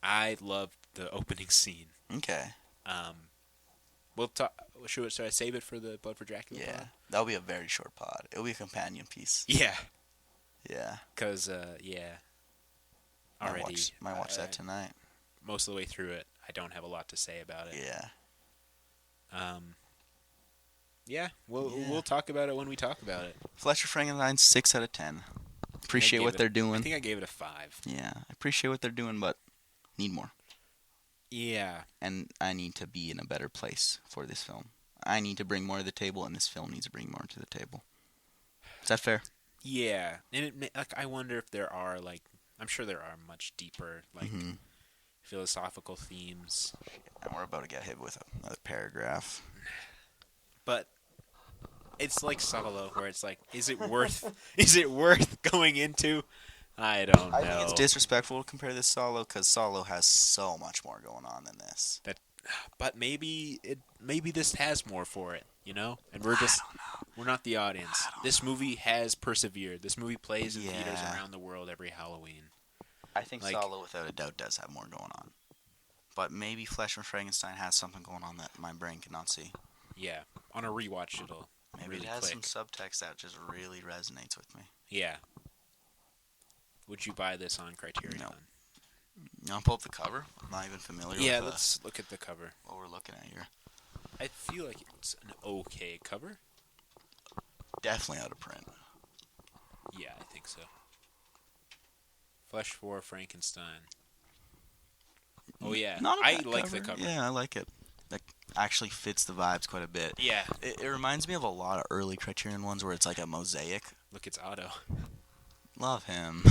I loved the opening scene. Okay. We'll talk. Should I save it for the Blood for Dracula? Yeah. pod? That'll be a very short pod. It'll be a companion piece. Yeah. Yeah. Because yeah. Might Already. watch that tonight. most of the way through it, I don't have a lot to say about it. Yeah. Yeah, we'll talk about it when we talk about it. Fletcher Frankenstein, 6 out of 10. Appreciate what they're doing. I think I gave it a 5. Yeah, I appreciate what they're doing, but need more. Yeah. And I need to be in a better place for this film. I need to bring more to the table, and this film needs to bring more to the table. Is that fair? Yeah, and I wonder if there are I'm sure there are much deeper philosophical themes. And we're about to get hit with another paragraph. But it's like Solo, where it's like, is it worth going into? I don't know. I think it's disrespectful to compare this to Solo, because Solo has so much more going on than this. But maybe this has more for it, And we're not the audience. This movie has persevered. This movie plays in theaters around the world every Halloween. I think Solo, without a doubt, does have more going on. But maybe Fletcher Frankenstein has something going on that my brain cannot see. Yeah, on a rewatch, it'll maybe really it has click. some subtext that just really resonates with me. Yeah. Would you buy this on Criterion? No. I'll pull up the cover. I'm not even familiar with Yeah, let's look at the cover. What we're looking at here. I feel like it's an okay cover. Definitely out of print. Yeah, I think so. Flesh for Frankenstein. Oh, yeah. I like the cover. Yeah, I like it. That actually fits the vibes quite a bit. Yeah. It reminds me of a lot of early Criterion ones where it's like a mosaic. Look, it's Otto. Love him.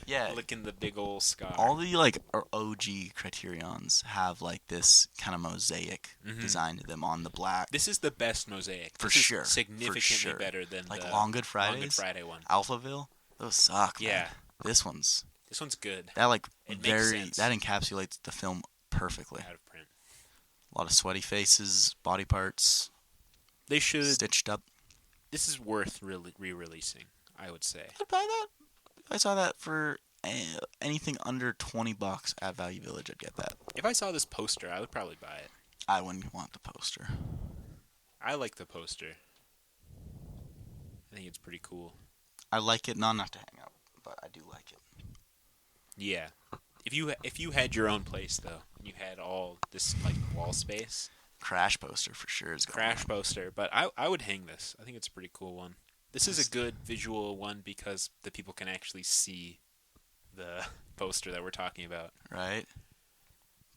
Yeah. Licking the big old scar. All the OG Criterions have this kind of mosaic design to them on the black. This is the best mosaic. For sure. Significantly better than the Long Good Fridays. Long Good Friday one. Alphaville. Those suck. Man. Yeah. This one's good. That it makes sense. that encapsulates the film perfectly. Out of print. A lot of sweaty faces, body parts. They should stitched up. This is worth re-releasing, I would say. I'd buy that. If I saw that for anything under $20 at Value Village, I'd get that. If I saw this poster, I would probably buy it. I wouldn't want the poster. I like the poster. I think it's pretty cool. I like it, not to hang up, but I do like it. Yeah. If you had your own place though, and you had all this wall space, Crash poster for sure is going Crash on. poster, but I would hang this. I think it's a pretty cool one. This is a good visual one because the people can actually see the poster that we're talking about. Right?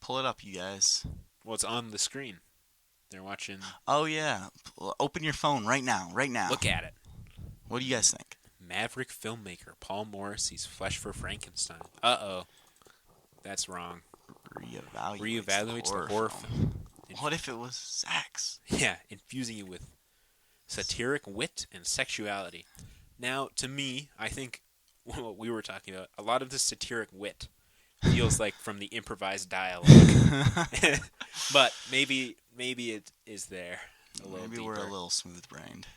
Pull it up, you guys. Well, it's on the screen. They're watching. Oh yeah. Open your phone right now. Look at it. What do you guys think? Maverick filmmaker Paul Morrissey's Flesh for Frankenstein. Uh-oh. That's wrong. Reevaluates the horror film. What if it was sex? Yeah, infusing it with satiric wit and sexuality. Now, to me, I think what we were talking about, a lot of the satiric wit feels like from the improvised dialogue. But maybe it is there a little Maybe deeper. we're a little smooth-brained.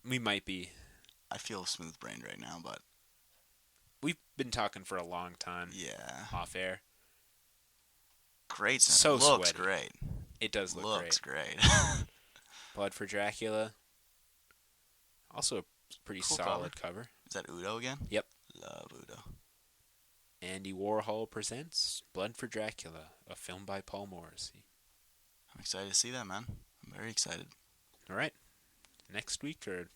We might be. I feel smooth-brained right now, but we've been talking for a long time. Yeah. Off air. Great. So looks sweaty. great. It does look Looks great. Blood for Dracula. Also a pretty cool solid cover. Is that Udo again? Yep. Love Udo. Andy Warhol presents Blood for Dracula, a film by Paul Morrissey. I'm excited to see that, man. I'm very excited. All right. Next week or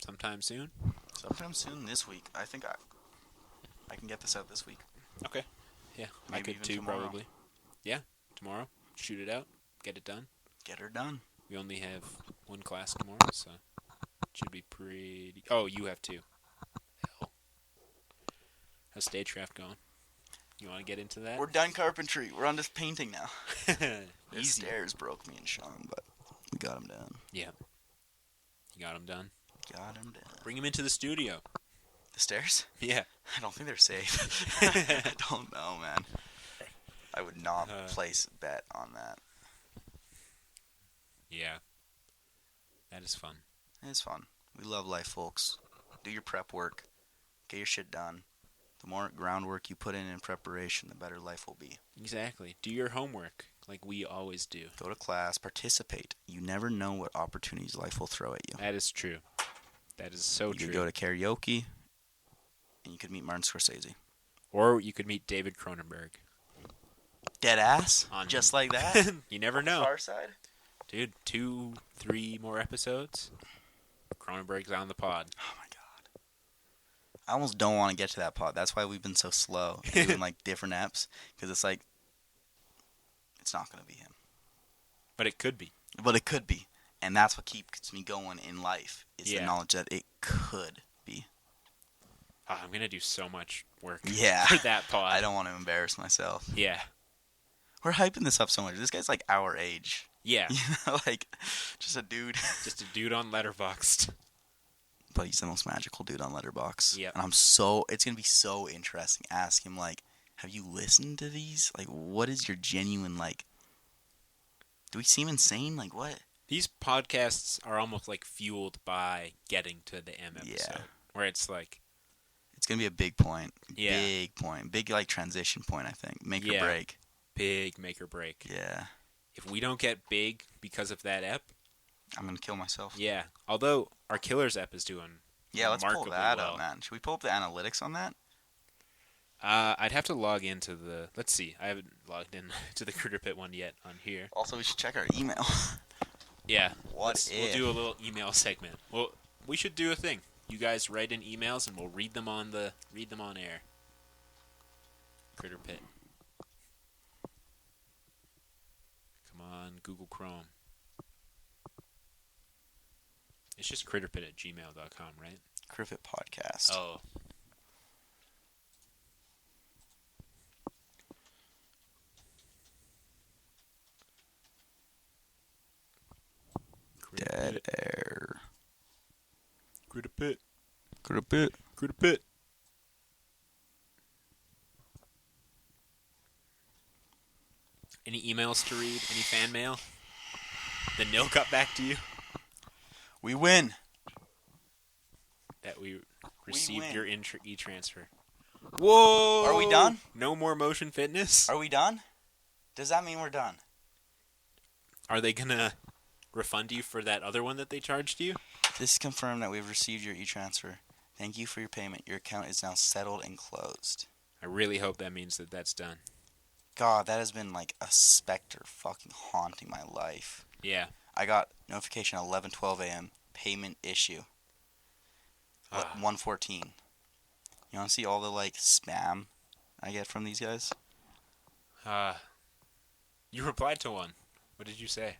sometime soon? Sometime soon this week. I think I can get this out this week. Okay. Yeah, Maybe I could even too, tomorrow. probably. Yeah, tomorrow. Shoot it out. Get it done. Get her done. We only have one class tomorrow, so it should be pretty... Oh, you have two. Hell. How's Stagecraft going? You want to get into that? We're done carpentry. We're on to painting now. The Easy. stairs broke me and Sean, but we got them done. Yeah. You got them done? Got them done. Bring them into the studio. The stairs? Yeah. I don't think they're safe. I don't know, man. I would not place a bet on that. Yeah. That is fun. It's fun. We love life, folks. Do your prep work. Get your shit done. The more groundwork you put in preparation, the better life will be. Exactly. Do your homework like we always do. Go to class. Participate. You never know what opportunities life will throw at you. That is true. That is so true. You could go to karaoke, and you could meet Martin Scorsese. Or you could meet David Cronenberg. Dead ass? Just like that? You never know. Far side? Dude, 2-3 more episodes. Cronenberg's on the pod. Oh my god. I almost don't want to get to that pod. That's why we've been so slow doing like different apps. Because it's like, it's not going to be him. But it could be. But it could be. And that's what keeps me going in life. Is the knowledge that it could be. Oh, I'm going to do so much work Yeah. for that pod. I don't want to embarrass myself. Yeah. We're hyping this up so much. This guy's like our age. Yeah. You know, like, just a dude. Just a dude on Letterboxd. But he's the most magical dude on Letterboxd. Yep. And it's going to be so interesting. Ask him, like, have you listened to these? Like, what is your genuine, like, do we seem insane? Like, what? These podcasts are almost like fueled by getting to the M episode. Yeah. Where it's like... It's going to be a big point. Yeah. Big point. Big, like, transition point, I think. Make or break. Big make or break. Yeah. If we don't get big because of that ep... I'm going to kill myself. Yeah. Although, our Killers ep is doing let's pull that well. up, man. Should we pull up the analytics on that? I'd have to log into the... Let's see. I haven't logged in to the Critterpit one yet on here. Also, we should check our email. Yeah. We'll do a little email segment. Well, we should do a thing. You guys write in emails and we'll read them on air. Critterpit. Come on, Google Chrome. It's just critterpit@gmail.com, right? Critterpit podcast. Oh. Dead air. Critterpit. Critterpit. Critterpit. Any emails to read? Any fan mail? The nil got back to you? We win. That we received your e-transfer. Whoa! Are we done? No more motion fitness? Are we done? Does that mean we're done? Are they gonna refund you for that other one that they charged you? This is confirmed that we've received your e-transfer. Thank you for your payment. Your account is now settled and closed. I really hope that means that that's done. God, that has been like a specter fucking haunting my life. Yeah. I got notification 11:12 a.m. Payment issue. 1:14. You want to see all the like spam I get from these guys? You replied to one. What did you say?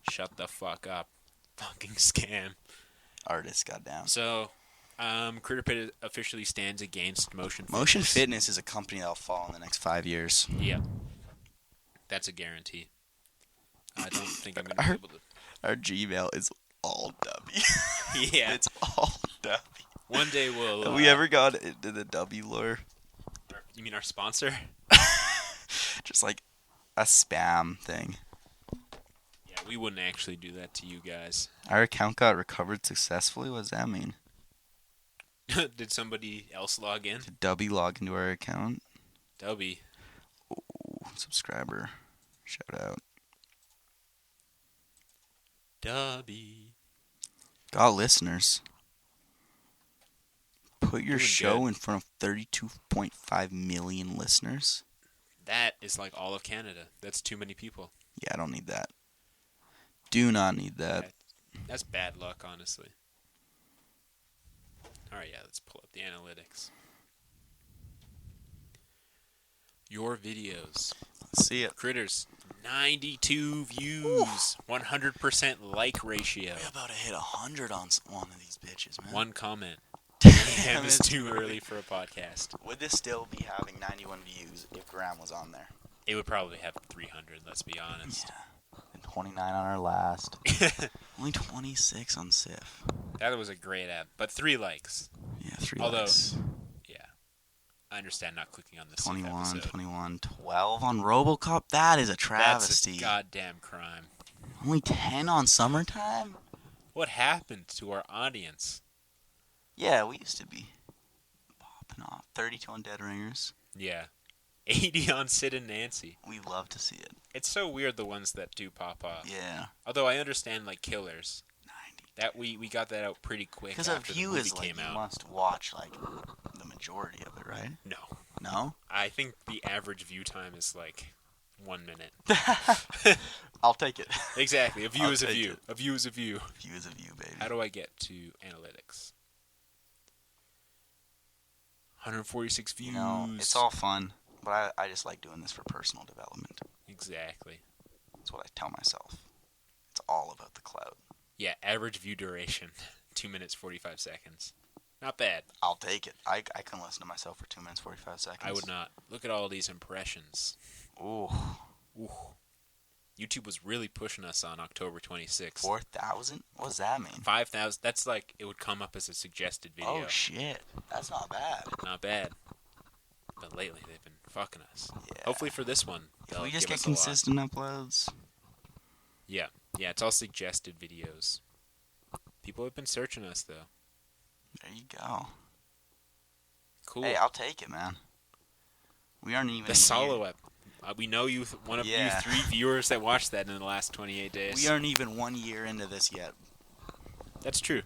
Shut the fuck up. Fucking scam. Artist, goddamn. So, Critterpit officially stands against Motion Fitness. Motion Fitness is a company that'll fall in the next 5 years. Yeah. That's a guarantee. I don't think I'm going to be able to... Our Gmail is all W. Yeah. It's all W. One day we'll... Have we ever got into the W lore? You mean our sponsor? Just like a spam thing. Yeah, we wouldn't actually do that to you guys. Our account got recovered successfully? What does that mean? Did somebody else log in? Did W log into our account? W. Ooh, subscriber. Shout out. W. Got listeners. Put your Doing show good. in front of 32.5 million listeners. That is like all of Canada. That's too many people. Yeah, I don't need that. Do not need that. That's bad luck, honestly. Alright, yeah, let's pull up the analytics. Your videos. Let's see it. Critters, 92 views, 100% like ratio. We're about to hit 100 on one of these bitches, man. One comment. Damn, Damn, it's too early for a podcast. Would this still be having 91 views if Graham was on there? It would probably have 300, let's be honest. Yeah. And 29 on our last. Only 26 on Sif. That was a great app, but 3 likes. Yeah, 3 Although, likes. yeah, I understand not clicking on the 21, episode. 21, 12 on RoboCop. That is a travesty. That's a goddamn crime. Only 10 on Summertime? What happened to our audience? Yeah, we used to be popping off. 32 on Dead Ringers. Yeah. 80 on Sid and Nancy. We love to see it. It's so weird, the ones that do pop off. Yeah. Although I understand, like, Killers. 90. That we got that out pretty quick Because a after the view movie is like, came you out. must watch, like, the majority of it, right? No. No? I think the average view time is like 1 minute. I'll take it. Exactly. A view I'll is a take view. it. A view is a view. View is a view, baby. How do I get to analytics? 146 views. You know, it's all fun, but I just like doing this for personal development. Exactly. That's what I tell myself. It's all about the cloud. Yeah, average view duration, 2 minutes 45 seconds. Not bad. I'll take it. I can listen to myself for 2 minutes 45 seconds. I would not. Look at all these impressions. Ooh. Ooh. YouTube was really pushing us on October 26th. 4,000? What does that mean? 5,000. That's like, it would come up as a suggested video. Oh, shit. That's not bad. Not bad. But lately, they've been fucking us. Yeah. Hopefully for this one, If we they'll just give get us a lot. consistent uploads. Yeah. Yeah, it's all suggested videos. People have been searching us, though. There you go. Cool. Hey, I'll take it, man. We aren't even The solo ep. We know you, one of you Yeah. 3 viewers that watched that in the last 28 days. We aren't even 1 year into this yet. That's true.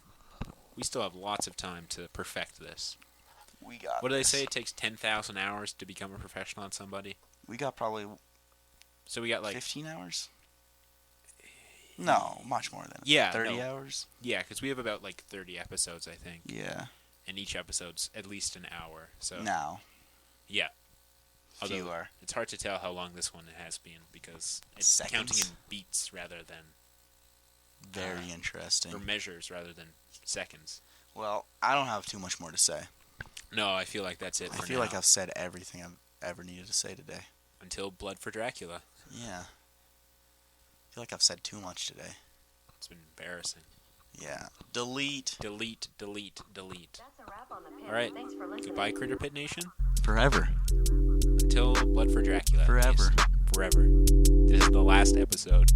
We still have lots of time to perfect this. We got What do they this. say? It takes 10,000 hours to become a professional on somebody. We got probably So we got like 15 hours? No, much more than 30 no. hours? Yeah, because we have about like 30 episodes, I think, Yeah. and each episode's at least an hour. So Now. yeah, although Fewer. it's hard to tell how long this one has been because it's Seconds. counting in beats rather than Very or interesting. measures rather than seconds. Well, I don't have too much more to say. No, I feel like that's it I for feel now. like I've said everything I've ever needed to say today. Until Blood for Dracula. Yeah. I feel like I've said too much today. It's been embarrassing. Yeah. Delete. Delete, delete, delete. That's a wrap on the pin. All right. Thanks for listening. Goodbye, Critterpit Nation. Forever. Until Blood for Dracula. Forever. Yes, forever. This is the last episode.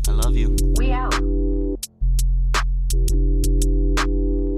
I love you. We out.